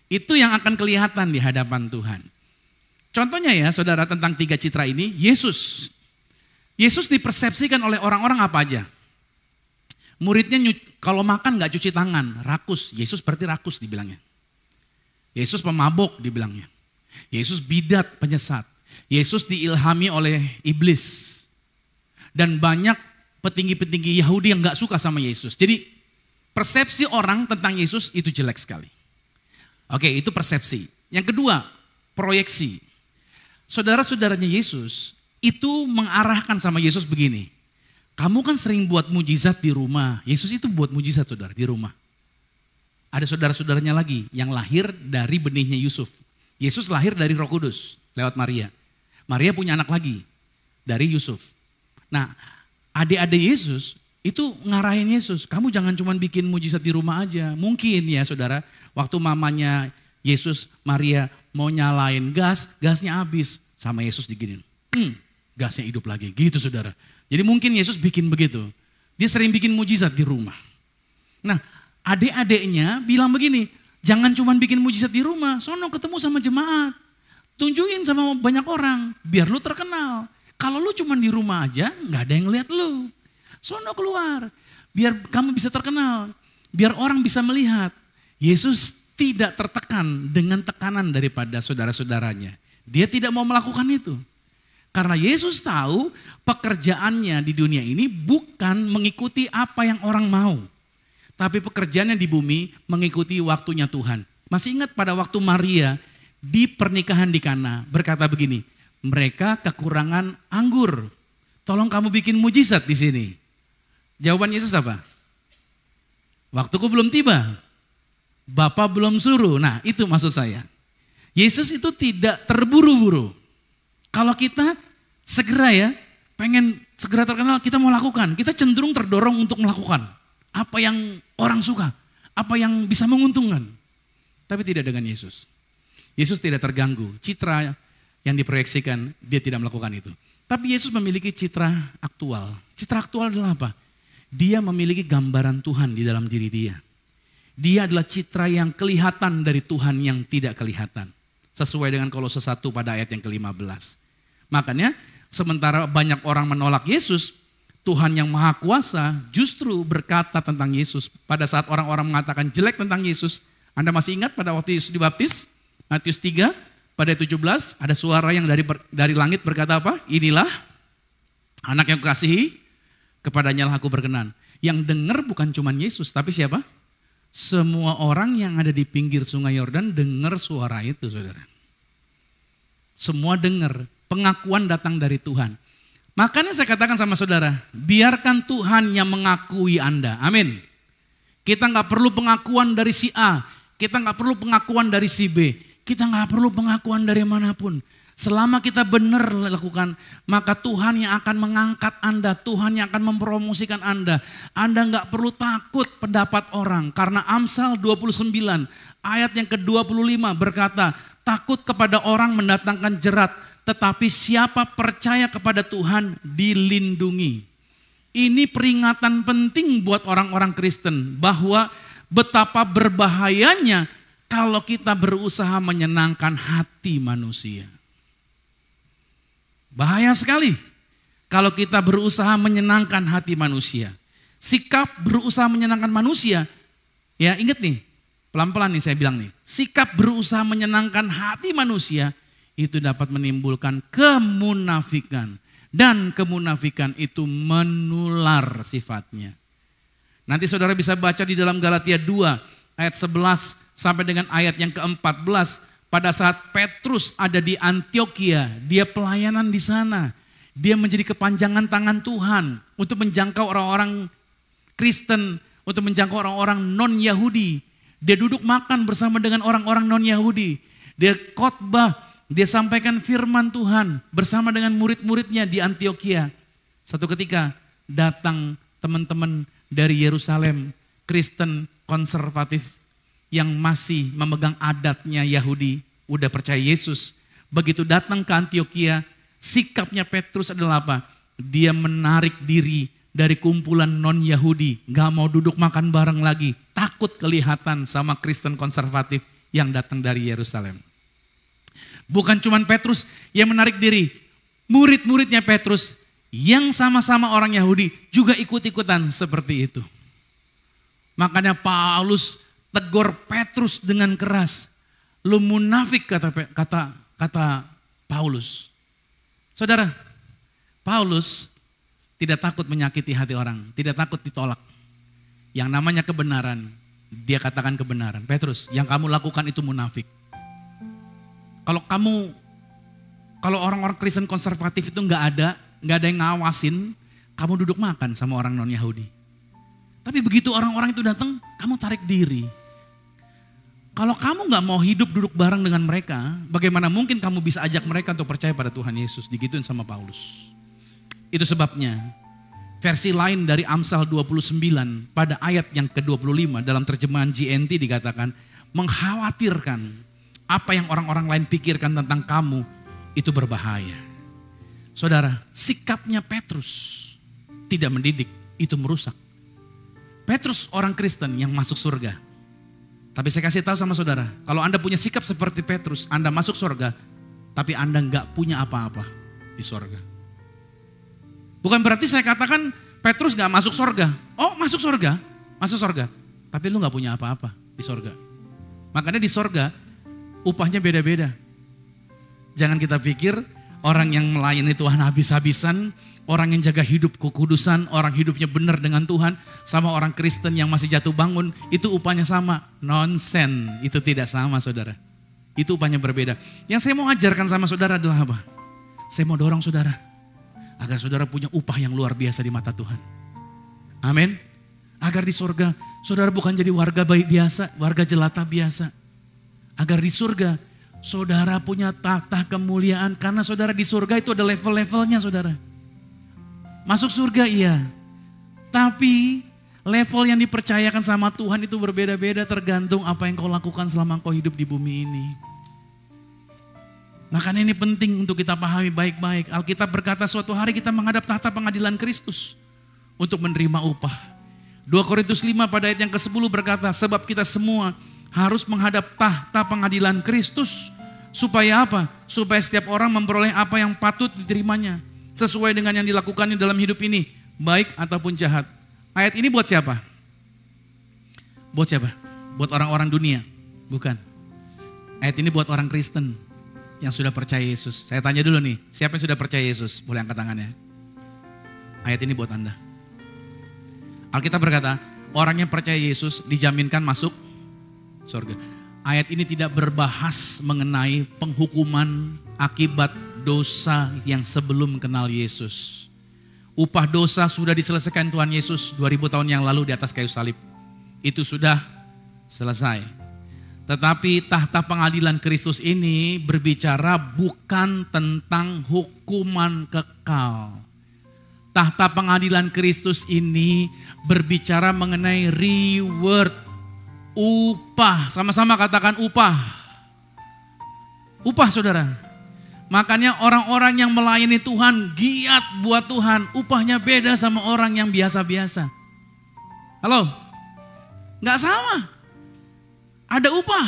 Itu yang akan kelihatan di hadapan Tuhan. Contohnya ya saudara tentang 3 citra ini, Yesus. Yesus dipersepsikan oleh orang-orang apa aja? Muridnya kalau makan gak cuci tangan, rakus. Yesus berarti rakus dibilangnya. Yesus pemabok dibilangnya. Yesus bidat penyesat. Yesus diilhami oleh iblis. Dan banyak petinggi-petinggi Yahudi yang gak suka sama Yesus. Jadi persepsi orang tentang Yesus itu jelek sekali. Oke, itu persepsi. Yang kedua, proyeksi. Saudara-saudaranya Yesus itu mengarahkan sama Yesus begini. Kamu kan sering buat mujizat di rumah. Yesus itu buat mujizat saudara di rumah. Ada saudara-saudaranya lagi yang lahir dari benihnya Yusuf. Yesus lahir dari Roh Kudus lewat Maria. Maria punya anak lagi dari Yusuf. Nah, adik-adik Yesus itu ngarahin Yesus, kamu jangan cuma bikin mujizat di rumah aja. Mungkin ya saudara, waktu mamanya Yesus, Maria mau nyalain gasnya habis. Sama Yesus diginin, gasnya hidup lagi, gitu saudara. Jadi mungkin Yesus bikin begitu. Dia sering bikin mujizat di rumah. Nah, adik-adiknya bilang begini, jangan cuma bikin mujizat di rumah, sono ketemu sama jemaat. Tunjukin sama banyak orang, biar lu terkenal. Kalau lu cuma di rumah aja, gak ada yang lihat lu. Sono keluar, biar kamu bisa terkenal. biar orang bisa melihat. Yesus tidak tertekan dengan tekanan daripada saudara-saudaranya. Dia tidak mau melakukan itu. Karena Yesus tahu pekerjaannya di dunia ini bukan mengikuti apa yang orang mau. Tapi pekerjaannya di bumi mengikuti waktunya Tuhan. Masih ingat pada waktu Maria di pernikahan di Kana berkata begini, mereka kekurangan anggur. Tolong kamu bikin mujizat di sini. Jawaban Yesus apa? Waktuku belum tiba. Bapa belum suruh. Nah, itu maksud saya. Yesus itu tidak terburu-buru. Kalau kita segera pengen segera terkenal, kita mau lakukan. Kita cenderung terdorong untuk melakukan apa yang orang suka, apa yang bisa menguntungkan. Tapi tidak dengan Yesus. Yesus tidak terganggu. Citra yang diproyeksikan, dia tidak melakukan itu. Tapi Yesus memiliki citra aktual. Citra aktual adalah apa? Dia memiliki gambaran Tuhan di dalam diri dia. Dia adalah citra yang kelihatan dari Tuhan yang tidak kelihatan. Sesuai dengan Kolose 1 pada ayat yang ke-15. Makanya sementara banyak orang menolak Yesus, Tuhan yang Maha Kuasa justru berkata tentang Yesus. Pada saat orang-orang mengatakan jelek tentang Yesus, Anda masih ingat pada waktu Yesus dibaptis? Matius 3 pada ayat 17 ada suara yang dari langit berkata apa? Inilah anak yang kukasihi, kepadanya lah aku berkenan. Yang dengar bukan cuma Yesus, tapi siapa? Semua orang yang ada di pinggir sungai Yordan dengar suara itu, saudara. Semua dengar, pengakuan datang dari Tuhan. Makanya saya katakan sama saudara, biarkan Tuhan yang mengakui Anda. Amin. Kita nggak perlu pengakuan dari si A, kita nggak perlu pengakuan dari si B, kita nggak perlu pengakuan dari manapun. Selama kita benar lakukan, maka Tuhan yang akan mengangkat Anda, Tuhan yang akan mempromosikan Anda. Anda nggak perlu takut pendapat orang, karena Amsal 29 ayat yang ke-25 berkata, takut kepada orang mendatangkan jerat, tetapi siapa percaya kepada Tuhan dilindungi. Ini peringatan penting buat orang-orang Kristen, bahwa betapa berbahayanya kalau kita berusaha menyenangkan hati manusia. Bahaya sekali kalau kita berusaha menyenangkan hati manusia. Sikap berusaha menyenangkan manusia, ya ingat nih, pelan-pelan nih saya bilang nih. Sikap berusaha menyenangkan hati manusia itu dapat menimbulkan kemunafikan. Dan kemunafikan itu menular sifatnya. Nanti saudara bisa baca di dalam Galatia 2 ayat 11 sampai dengan ayat yang ke-14. Pada saat Petrus ada di Antioquia, dia pelayanan di sana. Dia menjadi kepanjangan tangan Tuhan untuk menjangkau orang-orang Kristen, untuk menjangkau orang-orang non-Yahudi. Dia duduk makan bersama dengan orang-orang non-Yahudi. Dia khotbah, dia sampaikan firman Tuhan bersama dengan murid-muridnya di Antioquia. Satu ketika datang teman-teman dari Yerusalem, Kristen konservatif, yang masih memegang adatnya Yahudi, udah percaya Yesus. Begitu datang ke Antioquia, sikapnya Petrus adalah apa? Dia menarik diri dari kumpulan non-Yahudi, gak mau duduk makan bareng lagi, takut kelihatan sama Kristen konservatif yang datang dari Yerusalem. Bukan cuma Petrus yang menarik diri, murid-muridnya Petrus yang sama-sama orang Yahudi juga ikut-ikutan seperti itu. Makanya Paulus tegur Petrus dengan keras. Lu munafik, kata Paulus. Saudara, Paulus tidak takut menyakiti hati orang, tidak takut ditolak. Yang namanya kebenaran, dia katakan kebenaran. Petrus, yang kamu lakukan itu munafik. Kalau orang-orang Kristen konservatif itu nggak ada yang ngawasin, kamu duduk makan sama orang non-Yahudi. Tapi begitu orang-orang itu datang, kamu tarik diri. Kalau kamu gak mau hidup duduk bareng dengan mereka, bagaimana mungkin kamu bisa ajak mereka untuk percaya pada Tuhan Yesus? Digituin sama Paulus. Itu sebabnya versi lain dari Amsal 29 pada ayat yang ke-25 dalam terjemahan GNT dikatakan, mengkhawatirkan apa yang orang-orang lain pikirkan tentang kamu itu berbahaya. Saudara, sikapnya Petrus tidak mendidik, itu merusak. Petrus orang Kristen yang masuk surga. Tapi saya kasih tahu sama saudara, kalau Anda punya sikap seperti Petrus, Anda masuk surga, tapi Anda nggak punya apa-apa di surga. Bukan berarti saya katakan Petrus nggak masuk surga. Oh, masuk surga, masuk surga. tapi lu gak punya apa-apa di sorga. Makanya di sorga upahnya beda-beda. Jangan kita pikir orang yang melayani Tuhan habis-habisan, orang yang jaga hidup kekudusan, orang hidupnya benar dengan Tuhan, sama orang Kristen yang masih jatuh bangun, itu upahnya sama. Nonsen, itu tidak sama saudara. Itu upahnya berbeda. Yang saya mau ajarkan sama saudara adalah apa? Saya mau dorong saudara, agar saudara punya upah yang luar biasa di mata Tuhan. Amin. Agar di surga, saudara bukan jadi warga baik biasa, warga jelata biasa. Agar di surga, saudara punya tahta kemuliaan. Karena saudara di surga itu ada level-levelnya saudara. Masuk surga iya. Tapi level yang dipercayakan sama Tuhan itu berbeda-beda tergantung apa yang kau lakukan selama kau hidup di bumi ini. Makanya ini penting untuk kita pahami baik-baik. Alkitab berkata suatu hari kita menghadap tahta pengadilan Kristus untuk menerima upah. 2 Korintus 5 pada ayat yang ke-10 berkata, sebab kita semua harus menghadap tahta pengadilan Kristus. Supaya apa? Supaya setiap orang memperoleh apa yang patut diterimanya. Sesuai dengan yang dilakukannya dalam hidup ini. Baik ataupun jahat. Ayat ini buat siapa? Buat siapa? Buat orang-orang dunia? Bukan. Ayat ini buat orang Kristen yang sudah percaya Yesus. Saya tanya dulu nih, siapa yang sudah percaya Yesus? Boleh angkat tangannya. Ayat ini buat Anda. Alkitab berkata, orang yang percaya Yesus dijaminkan masuk surga. Ayat ini tidak berbahas mengenai penghukuman akibat dosa yang sebelum kenal Yesus. Upah dosa sudah diselesaikan Tuhan Yesus 2000 tahun yang lalu di atas kayu salib. Itu sudah selesai. Tetapi tahta pengadilan Kristus ini berbicara bukan tentang hukuman kekal. Tahta pengadilan Kristus ini berbicara mengenai reward, upah. Sama-sama katakan upah. Upah saudara. Makanya orang-orang yang melayani Tuhan, giat buat Tuhan, upahnya beda sama orang yang biasa-biasa. Halo? Gak sama. Ada upah.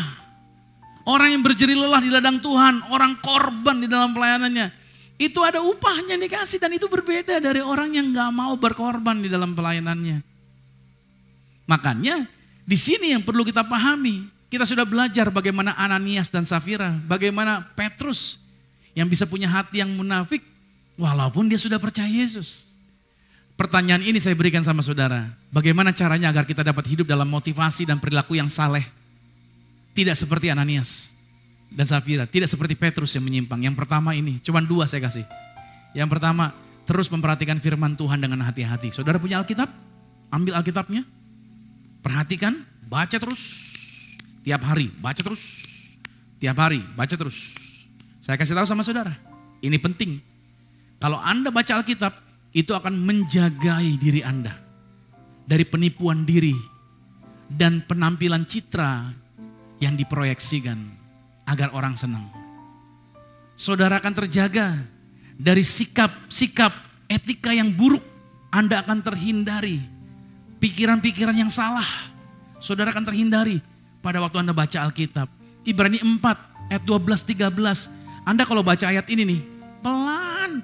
Orang yang berjerih lelah di ladang Tuhan, orang korban di dalam pelayanannya. Itu ada upahnya dikasih dan itu berbeda dari orang yang gak mau berkorban di dalam pelayanannya. Makanya di sini yang perlu kita pahami. Kita sudah belajar bagaimana Ananias dan Safira, bagaimana Petrus yang bisa punya hati yang munafik walaupun dia sudah percaya Yesus. Pertanyaan ini saya berikan sama saudara. Bagaimana caranya agar kita dapat hidup dalam motivasi dan perilaku yang saleh. Tidak seperti Ananias dan Safira, tidak seperti Petrus yang menyimpang. Yang pertama ini, cuma 2 saya kasih. Yang pertama, terus memperhatikan firman Tuhan dengan hati-hati. Saudara punya Alkitab? Ambil Alkitabnya. Perhatikan, baca terus. Tiap hari, baca terus. Tiap hari, baca terus. Saya kasih tahu sama saudara, ini penting. Kalau Anda baca Alkitab, itu akan menjagai diri Anda. Dari penipuan diri dan penampilan citra yang diproyeksikan. Agar orang senang. Saudara akan terjaga dari sikap-sikap etika yang buruk. Anda akan terhindari. Pikiran-pikiran yang salah. Saudara akan terhindari pada waktu Anda baca Alkitab. Ibrani 4 ayat 12-13. Anda kalau baca ayat ini nih,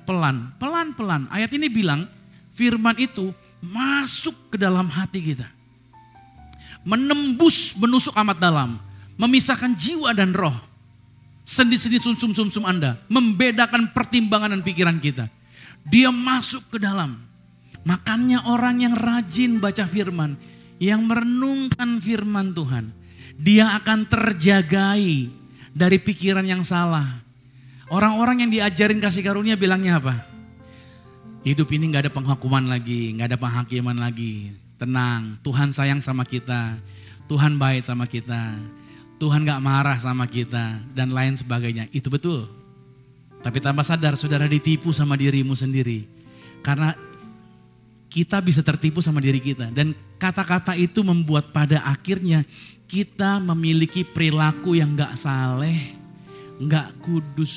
pelan-pelan. Ayat ini bilang firman itu masuk ke dalam hati kita. Menusuk amat dalam. Memisahkan jiwa dan roh. Sendi-sendi sumsum Anda. Membedakan pertimbangan dan pikiran kita. Dia masuk ke dalam. Makanya orang yang rajin baca firman. Yang merenungkan firman Tuhan. Dia akan terjagai dari pikiran yang salah. Orang-orang yang diajarin kasih karunia bilangnya apa? Hidup ini gak ada penghukuman lagi. Gak ada penghakiman lagi. Tenang, Tuhan sayang sama kita. Tuhan baik sama kita. Tuhan gak marah sama kita dan lain sebagainya. Itu betul. Tapi tanpa sadar saudara ditipu sama dirimu sendiri. Karena kita bisa tertipu sama diri kita. Dan kata-kata itu membuat pada akhirnya kita memiliki perilaku yang gak saleh, gak kudus.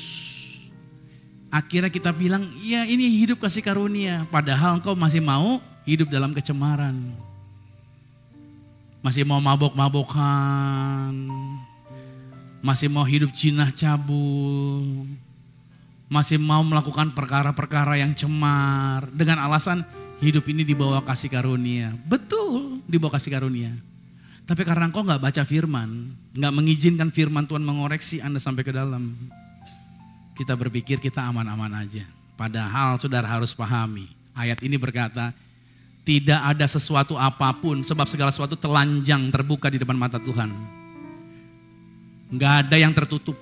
Akhirnya kita bilang, ya ini hidup kasih karunia. Padahal engkau masih mau hidup dalam kecemaran. Masih mau mabok-mabokan, masih mau hidup jinah cabul, masih mau melakukan perkara-perkara yang cemar dengan alasan hidup ini dibawa kasih karunia. Betul, dibawa kasih karunia. Tapi karena engkau gak baca firman, gak mengizinkan firman Tuhan mengoreksi Anda sampai ke dalam, kita berpikir kita aman-aman aja. Padahal saudara harus pahami, ayat ini berkata, tidak ada sesuatu apapun, sebab segala sesuatu telanjang terbuka di depan mata Tuhan. Gak ada yang tertutup,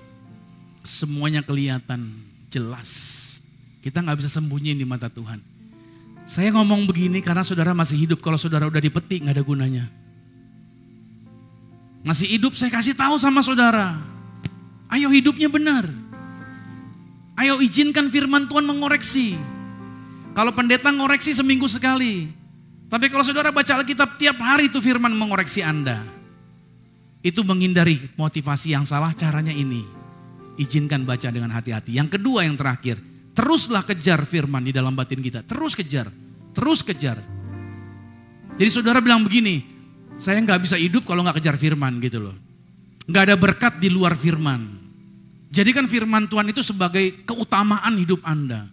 semuanya kelihatan jelas. Kita gak bisa sembunyiin di mata Tuhan. Saya ngomong begini karena saudara masih hidup, kalau saudara udah dipetik gak ada gunanya. Masih hidup saya kasih tahu sama saudara, ayo hidupnya benar. Ayo izinkan firman Tuhan mengoreksi. Kalau pendeta ngoreksi seminggu sekali. Tapi kalau saudara baca Alkitab tiap hari itu firman mengoreksi Anda. Itu menghindari motivasi yang salah, caranya ini. Izinkan baca dengan hati-hati. Yang kedua yang terakhir, teruslah kejar firman di dalam batin kita. Terus kejar, terus kejar. Jadi saudara bilang begini, saya gak bisa hidup kalau gak kejar firman gitu loh. Gak ada berkat di luar firman. Jadikan firman Tuhan itu sebagai keutamaan hidup Anda.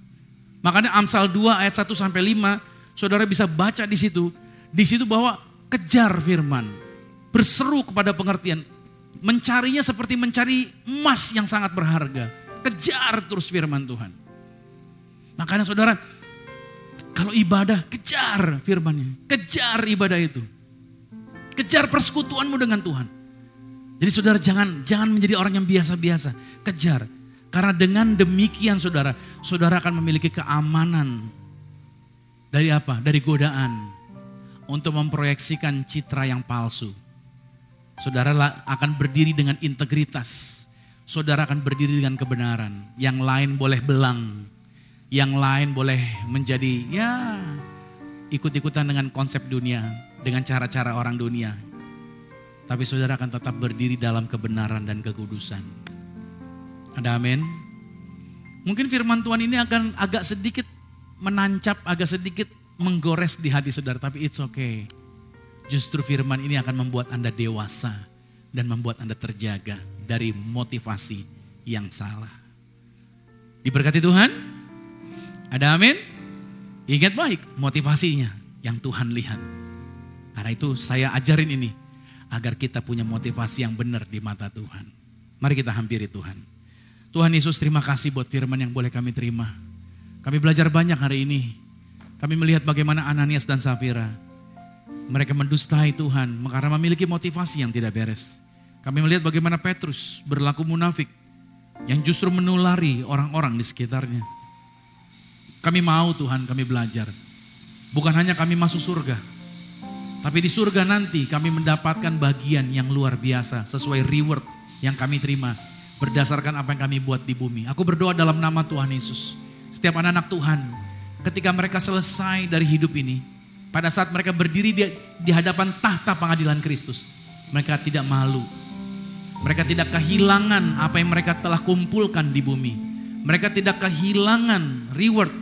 Makanya Amsal 2 ayat 1-5, saudara bisa baca di situ. Di situ bahwa kejar firman. Berseru kepada pengertian. Mencarinya seperti mencari emas yang sangat berharga. Kejar terus firman Tuhan. Makanya saudara, kalau ibadah kejar firmannya. Kejar ibadah itu. Kejar persekutuanmu dengan Tuhan. Jadi saudara jangan menjadi orang yang biasa-biasa. Kejar. Karena dengan demikian saudara akan memiliki keamanan. Dari apa? Dari godaan. Untuk memproyeksikan citra yang palsu. Saudara akan berdiri dengan integritas. Saudara akan berdiri dengan kebenaran. Yang lain boleh belang. Yang lain boleh menjadi ikut-ikutan dengan konsep dunia. Dengan cara-cara orang dunia. Tapi saudara akan tetap berdiri dalam kebenaran dan kekudusan. Ada amin? Mungkin firman Tuhan ini akan agak sedikit menancap, agak sedikit menggores di hati saudara. Tapi it's okay. Justru firman ini akan membuat Anda dewasa. Dan membuat Anda terjaga dari motivasi yang salah. Diberkati Tuhan? Ada amin? Ingat baik motivasinya yang Tuhan lihat. Karena itu saya ajarin ini agar kita punya motivasi yang benar di mata Tuhan. Mari kita hampiri Tuhan. Tuhan Yesus, terima kasih buat firman yang boleh kami terima. Kami belajar banyak hari ini. Kami melihat bagaimana Ananias dan Safira. Mereka mendustai Tuhan karena memiliki motivasi yang tidak beres. Kami melihat bagaimana Petrus berlaku munafik yang justru menulari orang-orang di sekitarnya. Kami mau Tuhan, kami belajar. Bukan hanya kami masuk surga. Tapi di surga nanti kami mendapatkan bagian yang luar biasa sesuai reward yang kami terima berdasarkan apa yang kami buat di bumi. Aku berdoa dalam nama Tuhan Yesus. Setiap anak-anak Tuhan ketika mereka selesai dari hidup ini, pada saat mereka berdiri di hadapan tahta pengadilan Kristus, mereka tidak malu. Mereka tidak kehilangan apa yang mereka telah kumpulkan di bumi. Mereka tidak kehilangan reward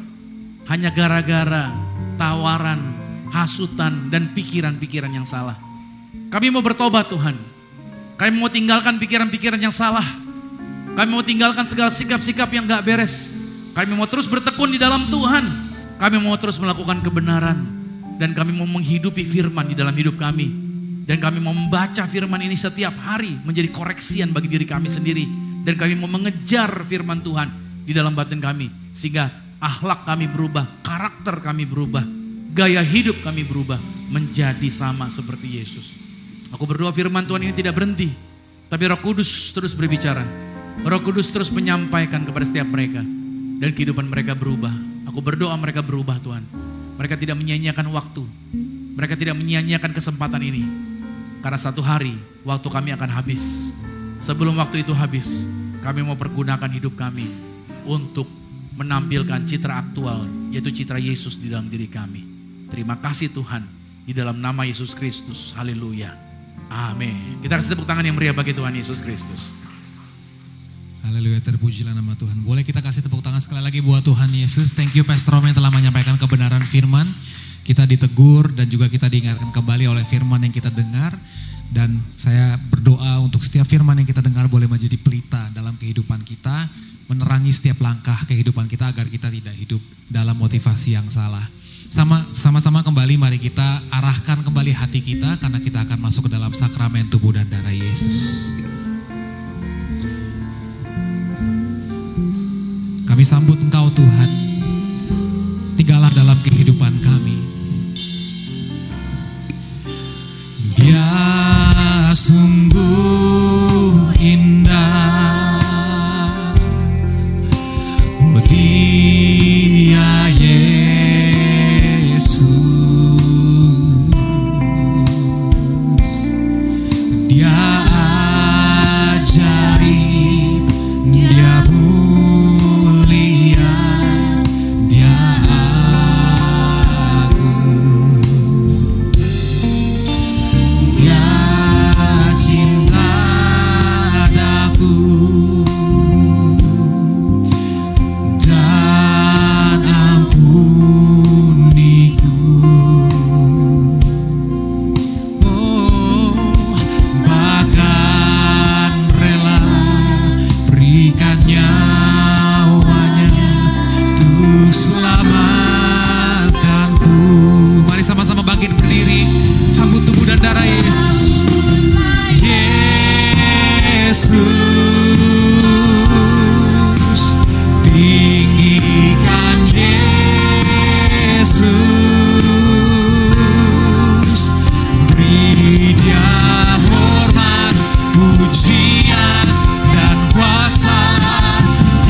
hanya gara-gara tawaran, hasutan dan pikiran-pikiran yang salah. Kami mau bertobat Tuhan. Kami mau tinggalkan pikiran-pikiran yang salah. Kami mau tinggalkan segala sikap-sikap yang gak beres. Kami mau terus bertekun di dalam Tuhan. Kami mau terus melakukan kebenaran. Dan kami mau menghidupi firman di dalam hidup kami. Dan kami mau membaca firman ini setiap hari menjadi koreksian bagi diri kami sendiri. Dan kami mau mengejar firman Tuhan di dalam batin kami. Sehingga akhlak kami berubah, karakter kami berubah. Gaya hidup kami berubah menjadi sama seperti Yesus. Aku berdoa firman Tuhan ini tidak berhenti. Tapi Roh Kudus terus berbicara. Roh Kudus terus menyampaikan kepada setiap mereka. Dan kehidupan mereka berubah. Aku berdoa mereka berubah Tuhan. Mereka tidak menyia-nyiakan waktu. Mereka tidak menyia-nyiakan kesempatan ini. Karena satu hari waktu kami akan habis. Sebelum waktu itu habis, kami mau pergunakan hidup kami untuk menampilkan citra aktual, yaitu citra Yesus di dalam diri kami. Terima kasih Tuhan, di dalam nama Yesus Kristus. Haleluya. Amin. Kita kasih tepuk tangan yang meriah bagi Tuhan Yesus Kristus. Haleluya, terpujilah nama Tuhan. Boleh kita kasih tepuk tangan sekali lagi buat Tuhan Yesus. Thank you Pastor Roman telah menyampaikan kebenaran firman. Kita ditegur dan juga kita diingatkan kembali oleh firman yang kita dengar. Dan saya berdoa untuk setiap firman yang kita dengar boleh menjadi pelita dalam kehidupan kita. Menerangi setiap langkah kehidupan kita agar kita tidak hidup dalam motivasi yang salah. Sama-sama kembali mari kita arahkan kembali hati kita karena kita akan masuk ke dalam sakramen tubuh dan darah Yesus. Kami sambut Engkau Tuhan, tinggallah dalam kehidupan kami. Dia sungguh indah, oh Dia Yesus, Dia ajaib, Dia mulia, Dia agung, Dia cinta daku dan ampuniku. Oh, bahkan rela berikan nyawanya untuk selamatkanku. Mari sama-sama bangkit berdiri, sambut tubuh dan darah Yesus. Yesus, tinggikan Yesus, beri Dia hormat, pujian dan kuasa.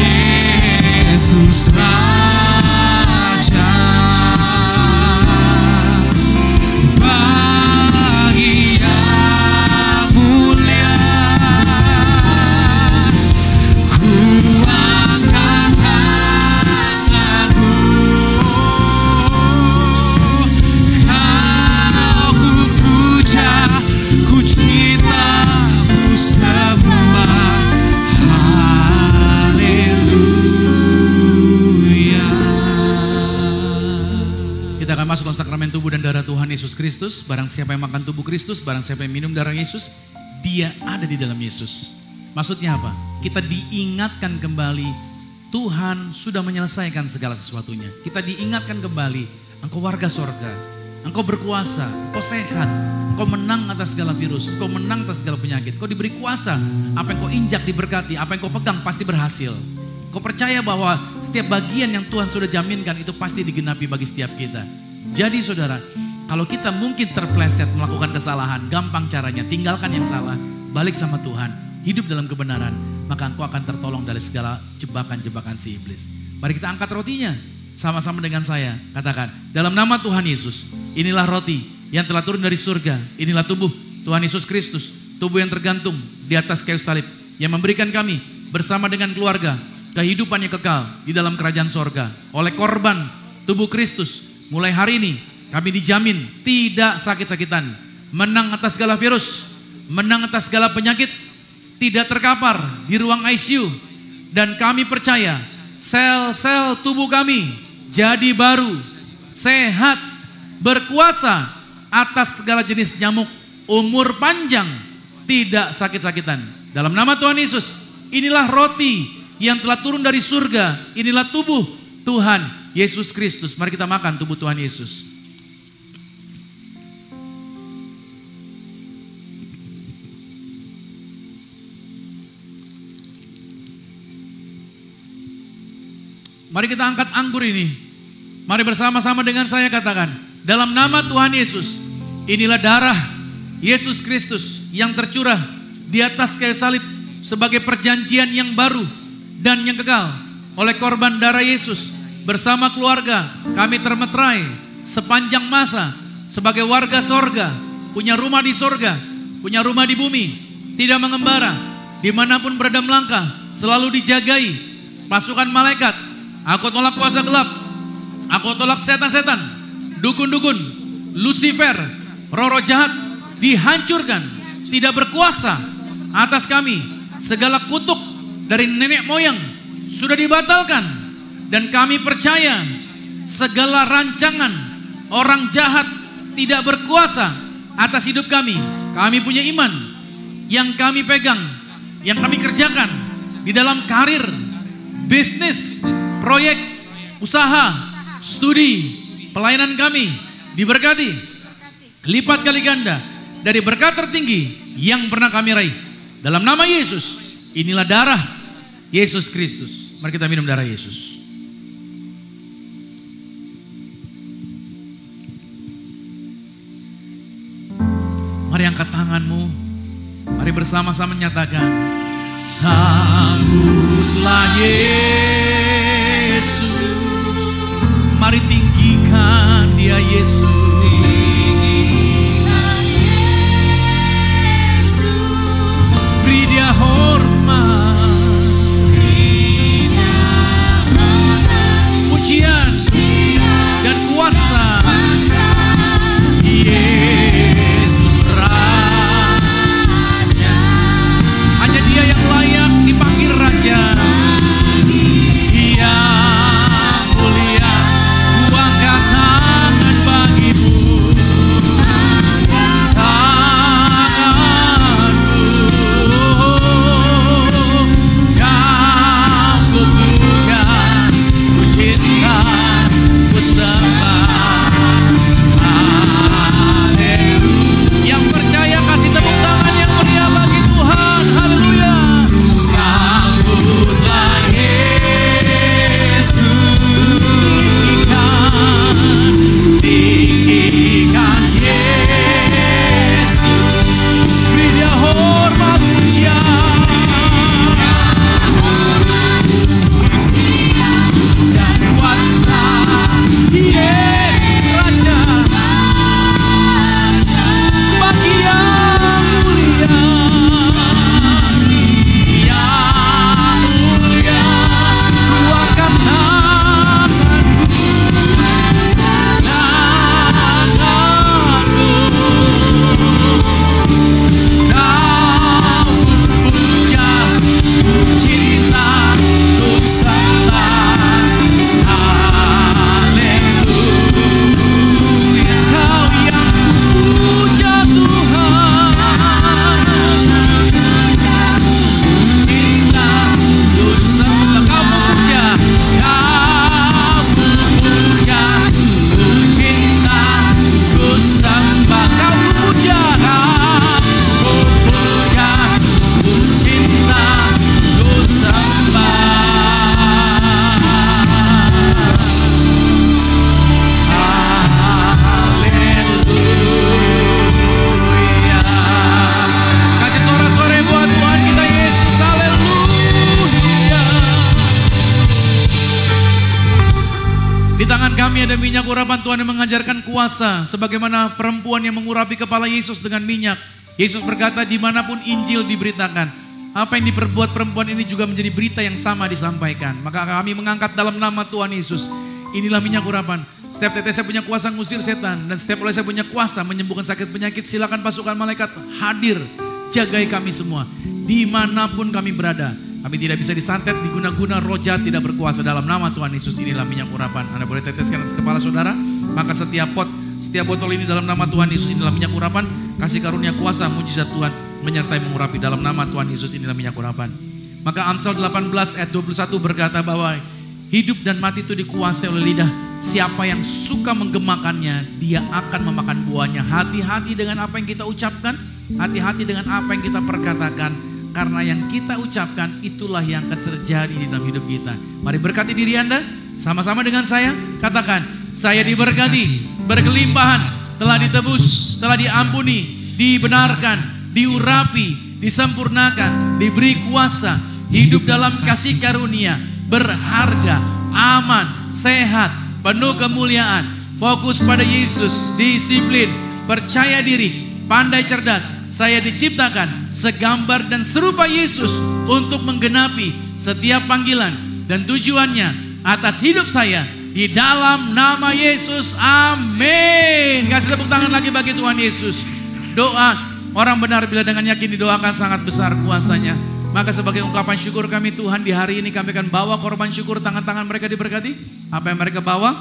Yesus Raja, bagi Yang mulia, ku angkat tanganku, Kau ku puja, ku cinta, ku sembah. Haleluya. Kita akan masuk dalam sakramen tubuh dan darah Tuhan Yesus Kristus. Barang siapa yang makan tubuh Kristus, barang siapa yang minum darah Yesus, dia ada di dalam Yesus. Maksudnya apa? Kita diingatkan kembali, Tuhan sudah menyelesaikan segala sesuatunya. Kita diingatkan kembali, engkau warga sorga, engkau berkuasa, engkau sehat, engkau menang atas segala virus, engkau menang atas segala penyakit, engkau diberi kuasa, apa yang kau injak diberkati, apa yang kau pegang pasti berhasil. Kau percaya bahwa setiap bagian yang Tuhan sudah jaminkan itu pasti digenapi bagi setiap kita. Jadi saudara, kalau kita mungkin terpleset melakukan kesalahan, gampang caranya, tinggalkan yang salah, balik sama Tuhan, hidup dalam kebenaran, maka engkau akan tertolong dari segala jebakan-jebakan si iblis. Mari kita angkat rotinya, sama-sama dengan saya, katakan, dalam nama Tuhan Yesus, inilah roti yang telah turun dari surga, inilah tubuh Tuhan Yesus Kristus, tubuh yang tergantung di atas kayu salib, yang memberikan kami bersama dengan keluarga, kehidupan yang kekal di dalam kerajaan sorga. Oleh korban tubuh Kristus, mulai hari ini kami dijamin tidak sakit-sakitan, menang atas segala virus, menang atas segala penyakit, tidak terkapar di ruang ICU. Dan kami percaya sel-sel tubuh kami jadi baru, sehat, berkuasa atas segala jenis nyamuk, umur panjang, tidak sakit-sakitan. Dalam nama Tuhan Yesus, inilah roti yang telah turun dari surga, inilah tubuh Tuhan Yesus Kristus. Mari kita makan tubuh Tuhan Yesus. Mari kita angkat anggur ini. Mari bersama-sama dengan saya katakan, dalam nama Tuhan Yesus, inilah darah Yesus Kristus yang tercurah di atas kayu salib sebagai perjanjian yang baru dan yang kekal. Oleh korban darah Yesus, bersama keluarga kami termeterai sepanjang masa sebagai warga sorga, punya rumah di sorga, punya rumah di bumi, tidak mengembara, dimanapun berada melangkah, selalu dijagai pasukan malaikat. Aku tolak kuasa gelap, aku tolak setan-setan, dukun-dukun, Lucifer, roh-roh jahat, dihancurkan, tidak berkuasa atas kami. Segala kutuk dari nenek moyang sudah dibatalkan, dan kami percaya segala rancangan orang jahat tidak berkuasa atas hidup kami. Kami punya iman yang kami pegang, yang kami kerjakan di dalam karir, bisnis, proyek, usaha, studi, Pelayanan kami diberkati lipat kali ganda dari berkat tertinggi yang pernah kami raih. Dalam nama Yesus, inilah darah Yesus Kristus. Mari kita minum darah Yesus. Mari angkat tanganmu. Mari bersama-sama menyatakan, sambutlah Yesus. Mari tinggikan Dia Yesus. Beri Dia hormat. Pujian dan kuasa. Yesus Raja. Hanya Dia yang layak dipanggil Raja. Yang mulia, ku angkat tangan bagimu. Ada minyak urapan Tuhan yang mengajarkan kuasa, sebagaimana perempuan yang mengurapi kepala Yesus dengan minyak. Yesus berkata, dimanapun Injil diberitakan, apa yang diperbuat perempuan ini juga menjadi berita yang sama disampaikan. Maka kami mengangkat dalam nama Tuhan Yesus, inilah minyak urapan. Setiap tetes saya punya kuasa ngusir setan, dan setiap oleh saya punya kuasa menyembuhkan sakit penyakit. Silakan pasukan malaikat hadir, jagai kami semua, dimanapun kami berada. Kami tidak bisa disantet, diguna-guna, roh jahat tidak berkuasa. Dalam nama Tuhan Yesus, inilah minyak urapan. Anda boleh teteskan atas kepala saudara. Maka setiap botol ini dalam nama Tuhan Yesus, inilah minyak urapan. Kasih karunia kuasa, mujizat Tuhan menyertai mengurapi. Dalam nama Tuhan Yesus, inilah minyak urapan. Maka Amsal 18 ayat 21 berkata bahwa hidup dan mati itu dikuasai oleh lidah. Siapa yang suka menggemakannya, dia akan memakan buahnya. Hati-hati dengan apa yang kita ucapkan. Hati-hati dengan apa yang kita perkatakan. Karena yang kita ucapkan itulah yang akan terjadi di dalam hidup kita. Mari berkati diri Anda sama-sama dengan saya. Katakan, saya diberkati, berkelimpahan, telah ditebus, telah diampuni, dibenarkan, diurapi, disempurnakan, diberi kuasa, hidup dalam kasih karunia, berharga, aman, sehat, penuh kemuliaan, fokus pada Yesus, disiplin, percaya diri, pandai cerdas. Saya diciptakan segambar dan serupa Yesus untuk menggenapi setiap panggilan dan tujuannya atas hidup saya di dalam nama Yesus. Amin. Kasih tepuk tangan lagi bagi Tuhan Yesus. Doa orang benar bila dengan yakin didoakan sangat besar kuasanya. Maka sebagai ungkapan syukur kami Tuhan, di hari ini kami akan bawa korban syukur. Tangan-tangan mereka diberkati. Apa yang mereka bawa,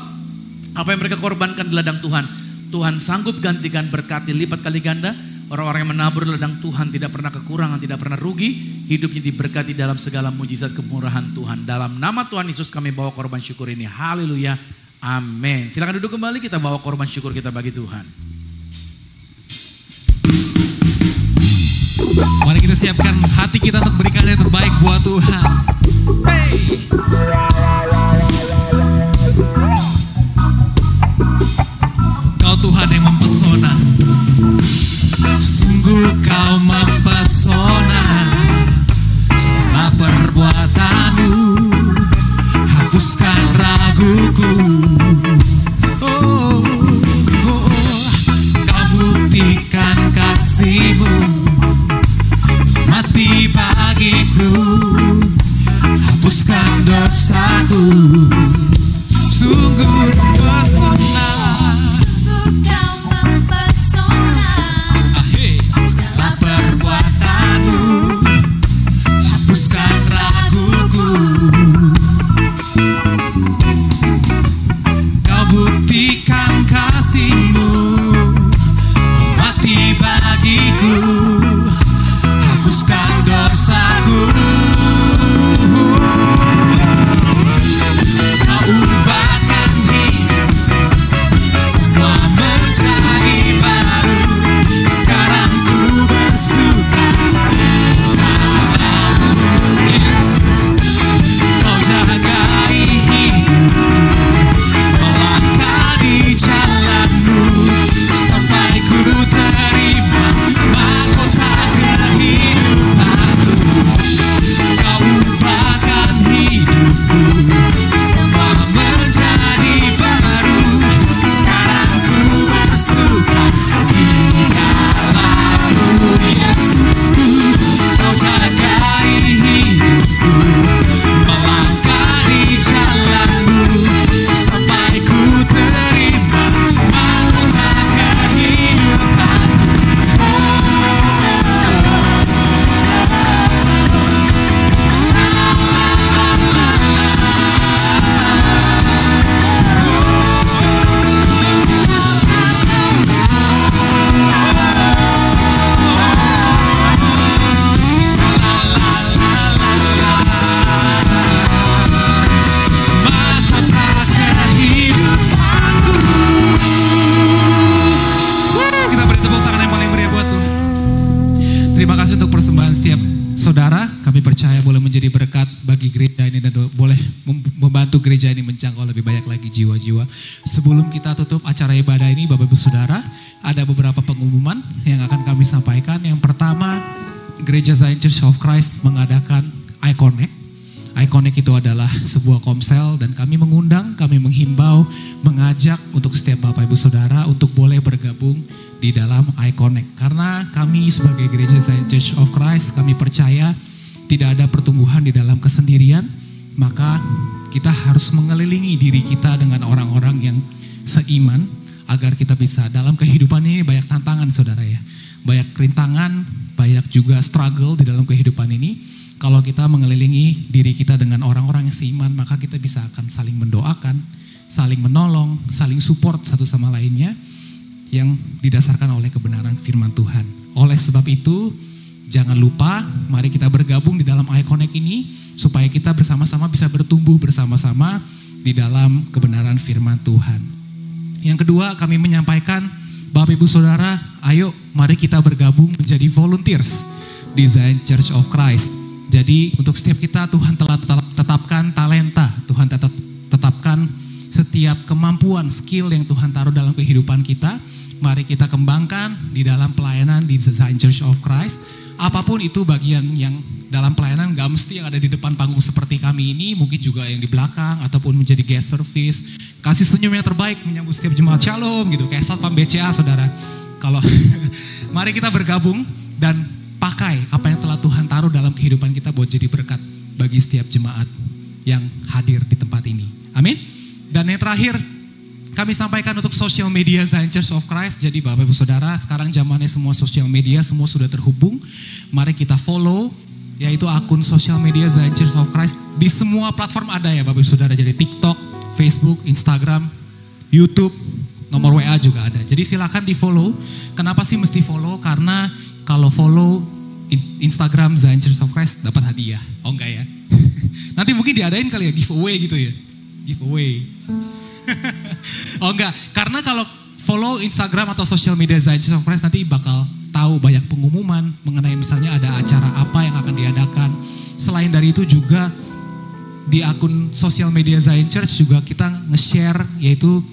apa yang mereka korbankan di ladang Tuhan, Tuhan sanggup gantikan, berkati lipat kali ganda. Orang-orang yang menabur ladang Tuhan tidak pernah kekurangan, tidak pernah rugi. Hidupnya diberkati dalam segala mujizat kemurahan Tuhan. Dalam nama Tuhan Yesus kami bawa korban syukur ini. Haleluya. Amin. Silakan duduk kembali, kita bawa korban syukur kita bagi Tuhan. Mari kita siapkan hati kita untuk berikan yang terbaik buat Tuhan. Hey. Kau Tuhan yang mempesona, sungguh Kau mempesona. Segala perbuatanmu hapuskan raguku. Oh, Kau buktikan kasih-Mu, mati bagiku, hapuskan dosaku. Sungguh pesona, sungguh Kau mempesona. Segala perbuatanmu hapuskan raguku. Kau buktikan kasih-Mu, mati bagiku, hapuskan dosaku. Kau ubahkan hidup semua menjadi baru. Sekarang ku bersuka padamu, Yesus. Kau jagai hidupku, melangkah di jalan-Mu, sampai ku terima mahkota kehidupanku. Kau ubahkan hidupku semua menjadi baru. Sekarang ku bersuka di dalam-Mu, Yesusku. Kau jagai hidupku, melangkah di jalan-Mu, sampai ku terima mahkota kehidupan. Mahkota kehidupanku. Kita beri tepuk tangan yang paling meriah buat Tuhan. Terima kasih untuk persembahan setiap saudara. Kami percaya boleh menjadi berkat bagi gereja ini dan boleh membantu gereja ini menjangkau lebih banyak lagi jiwa-jiwa. Sebelum kita tutup acara ibadah ini, Bapak Ibu Saudara, ada beberapa pengumuman yang akan kami sampaikan. Yang pertama, Gereja Zion Church of Christ mengadakan iConnect. iConnect itu adalah sebuah komsel dan kami mengundang, kami menghimbau, mengajak untuk setiap Bapak Ibu Saudara untuk boleh bergabung di dalam iConnect. Karena kami sebagai Gereja Zion Church of Christ, kami percaya tidak ada pertumbuhan di dalam kesendirian, maka kita harus mengelilingi diri kita dengan orang-orang yang seiman agar kita bisa dalam kehidupan ini banyak tantangan saudara ya. Banyak rintangan, banyak juga struggle di dalam kehidupan ini. Kalau kita mengelilingi diri kita dengan orang-orang yang seiman, maka kita bisa akan saling mendoakan, saling menolong, saling support satu sama lainnya yang didasarkan oleh kebenaran firman Tuhan. Oleh sebab itu, jangan lupa mari kita bergabung di dalam iConnect ini supaya kita bersama-sama bisa bertumbuh bersama-sama di dalam kebenaran firman Tuhan. Yang kedua, kami menyampaikan Bapak Ibu Saudara, ayo mari kita bergabung menjadi volunteers di Zion Church of Christ. Jadi untuk setiap kita Tuhan telah tetapkan talenta, Tuhan tetapkan setiap kemampuan, skill yang Tuhan taruh dalam kehidupan kita. Mari kita kembangkan di dalam pelayanan di Zion Church of Christ. Apapun itu bagian yang dalam pelayanan, gak mesti yang ada di depan panggung seperti kami ini, mungkin juga yang di belakang ataupun menjadi guest service. Kasih senyum yang terbaik menyambut setiap jemaat shalom gitu, kayak satpam BCA saudara. Kalau mari kita bergabung dan pakai apa yang telah Tuhan taruh dalam kehidupan kita buat jadi berkat bagi setiap jemaat yang hadir di tempat ini. Amin. Dan yang terakhir, kami sampaikan untuk social media Zion Church of Christ. Jadi Bapak Ibu Saudara, sekarang zamannya semua social media, semua sudah terhubung. Mari kita follow, yaitu akun social media Zion Church of Christ. Di semua platform ada ya Bapak Ibu Saudara. Jadi TikTok, Facebook, Instagram, YouTube, nomor WA juga ada. Jadi silakan di follow. Kenapa sih mesti follow? Karena kalau follow Instagram Zion Church of Christ dapat hadiah. Oh enggak ya? Nanti mungkin diadain kali ya giveaway gitu ya. Giveaway. Oh enggak, karena kalau follow Instagram atau social media Zion Church of Christ nanti bakal tahu banyak pengumuman mengenai misalnya ada acara apa yang akan diadakan. Selain dari itu juga di akun sosial media Zion Church juga kita nge-share yaitu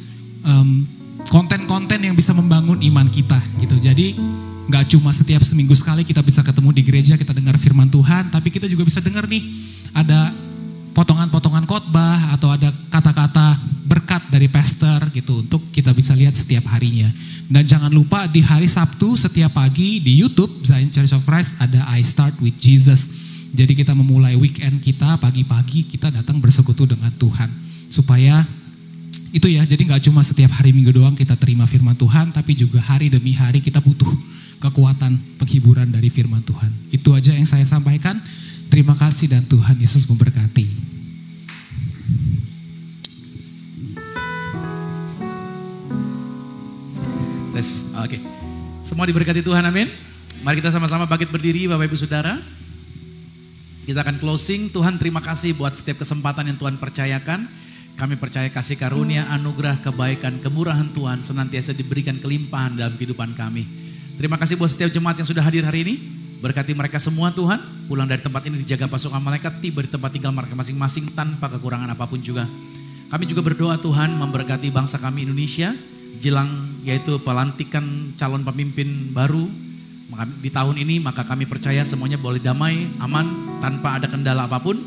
konten-konten yang bisa membangun iman kita gitu. Jadi nggak cuma setiap seminggu sekali kita bisa ketemu di gereja, kita dengar firman Tuhan, tapi kita juga bisa dengar nih ada potongan-potongan khotbah atau ada kata-kata berkat dari pastor gitu untuk kita bisa lihat setiap harinya. Dan jangan lupa di hari Sabtu setiap pagi di YouTube Zion Church of Christ ada I Start with Jesus. Jadi kita memulai weekend kita pagi-pagi kita datang bersekutu dengan Tuhan. Supaya itu ya, jadi gak cuma setiap hari Minggu doang kita terima firman Tuhan, tapi juga hari demi hari kita butuh kekuatan penghiburan dari firman Tuhan. Itu aja yang saya sampaikan. Terima kasih dan Tuhan Yesus memberkati. Oke. Semua diberkati Tuhan, amin. Mari kita sama-sama bangkit berdiri Bapak Ibu Saudara. Kita akan closing. Tuhan terima kasih buat setiap kesempatan yang Tuhan percayakan. Kami percaya kasih karunia, anugerah, kebaikan, kemurahan Tuhan senantiasa diberikan kelimpahan dalam kehidupan kami. Terima kasih buat setiap jemaat yang sudah hadir hari ini. Berkati mereka semua Tuhan. Pulang dari tempat ini dijaga pasukan malaikat, tiba di tempat tinggal mereka masing-masing tanpa kekurangan apapun juga. Kami juga berdoa Tuhan memberkati bangsa kami Indonesia. Jelang yaitu pelantikan calon pemimpin baru di tahun ini, maka kami percaya semuanya boleh damai, aman, tanpa ada kendala apapun.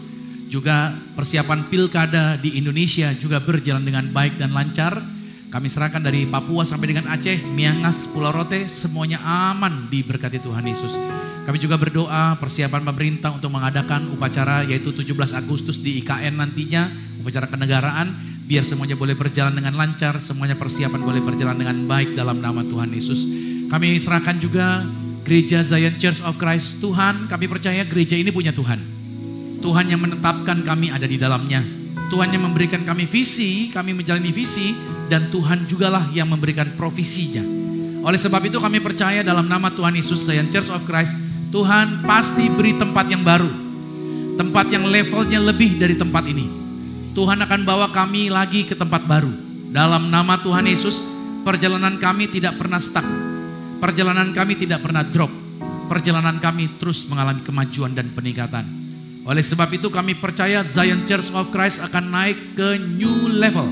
Juga persiapan pilkada di Indonesia juga berjalan dengan baik dan lancar. Kami serahkan dari Papua sampai dengan Aceh, Miangas, Pulau Rote, semuanya aman diberkati Tuhan Yesus. Kami juga berdoa persiapan pemerintah untuk mengadakan upacara yaitu 17 Agustus di IKN nantinya, upacara kenegaraan. Biar semuanya boleh berjalan dengan lancar, semuanya persiapan boleh berjalan dengan baik dalam nama Tuhan Yesus. Kami serahkan juga Gereja Zion Church of Christ. Tuhan, kami percaya gereja ini punya Tuhan. Tuhan yang menetapkan kami ada di dalamnya. Tuhan yang memberikan kami visi, kami menjalani visi, dan Tuhan jugalah yang memberikan provisinya. Oleh sebab itu kami percaya dalam nama Tuhan Yesus Zion Church of Christ, Tuhan pasti beri tempat yang baru. Tempat yang levelnya lebih dari tempat ini. Tuhan akan bawa kami lagi ke tempat baru. Dalam nama Tuhan Yesus, perjalanan kami tidak pernah stuck. Perjalanan kami tidak pernah drop. Perjalanan kami terus mengalami kemajuan dan peningkatan. Oleh sebab itu kami percaya Zion Church of Christ akan naik ke new level.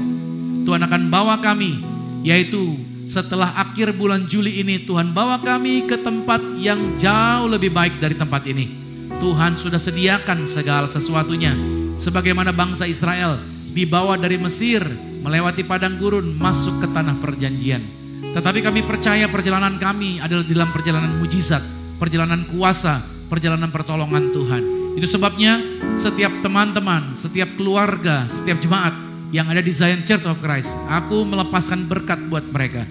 Tuhan akan bawa kami, yaitu setelah akhir bulan Juli ini, Tuhan bawa kami ke tempat yang jauh lebih baik dari tempat ini. Tuhan sudah sediakan segala sesuatunya. Sebagaimana bangsa Israel dibawa dari Mesir, melewati padang gurun, masuk ke tanah perjanjian. Tetapi kami percaya perjalanan kami adalah dalam perjalanan mujizat, perjalanan kuasa, perjalanan pertolongan Tuhan. Itu sebabnya setiap teman-teman, setiap keluarga, setiap jemaat yang ada di Zion Church of Christ, aku melepaskan berkat buat mereka.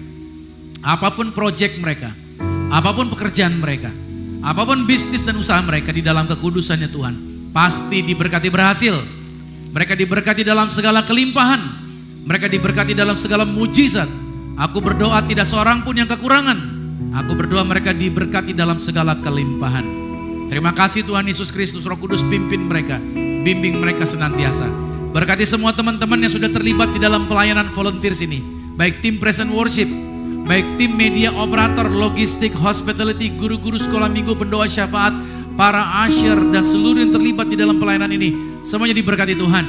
Apapun proyek mereka, apapun pekerjaan mereka, apapun bisnis dan usaha mereka di dalam kekudusannya Tuhan, pasti diberkati berhasil. Mereka diberkati dalam segala kelimpahan. Mereka diberkati dalam segala mujizat. Aku berdoa tidak seorang pun yang kekurangan. Aku berdoa mereka diberkati dalam segala kelimpahan. Terima kasih Tuhan Yesus Kristus, Roh Kudus pimpin mereka, bimbing mereka senantiasa. Berkati semua teman-teman yang sudah terlibat di dalam pelayanan volunteers ini. Baik tim present worship, baik tim media operator, logistik, hospitality, guru-guru sekolah minggu, pendoa syafaat, para usher dan seluruh yang terlibat di dalam pelayanan ini, semuanya diberkati Tuhan.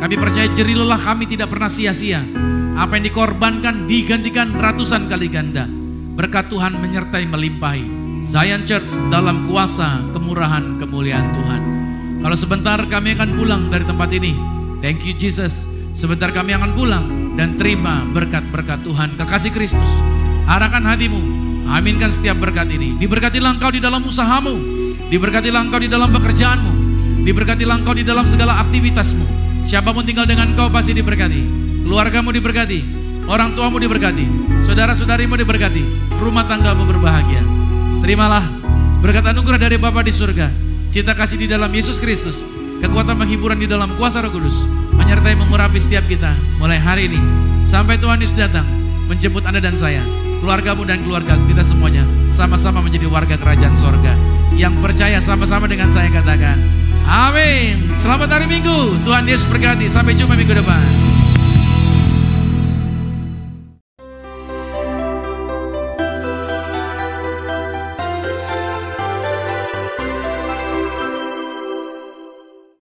Kami percaya jerih lelah kami tidak pernah sia-sia. Apa yang dikorbankan digantikan ratusan kali ganda. Berkat Tuhan menyertai melimpahi. Zion Church dalam kuasa, kemurahan, kemuliaan Tuhan. Kalau sebentar kami akan pulang dari tempat ini, thank you Jesus. Sebentar kami akan pulang dan terima berkat-berkat Tuhan. Kekasih Kristus, arahkan hatimu, aminkan setiap berkat ini. Diberkatilah engkau di dalam usahamu. Diberkatilah engkau di dalam pekerjaanmu. Diberkatilah engkau di dalam segala aktivitasmu. Siapapun tinggal dengan engkau pasti diberkati. Keluargamu diberkati. Orang tuamu diberkati. Saudara-saudarimu diberkati. Rumah tanggamu berbahagia. Terimalah berkat anugerah dari Bapa di surga. Cinta kasih di dalam Yesus Kristus. Kekuatan penghiburan di dalam kuasa Roh Kudus. Menyertai mengurapi setiap kita. Mulai hari ini. Sampai Tuhan Yesus datang. Menjemput Anda dan saya. Keluargamu dan keluarga kita semuanya sama-sama menjadi warga kerajaan sorga. Yang percaya sama-sama dengan saya katakan amin. Selamat hari Minggu. Tuhan Yesus berkati. Sampai jumpa minggu depan.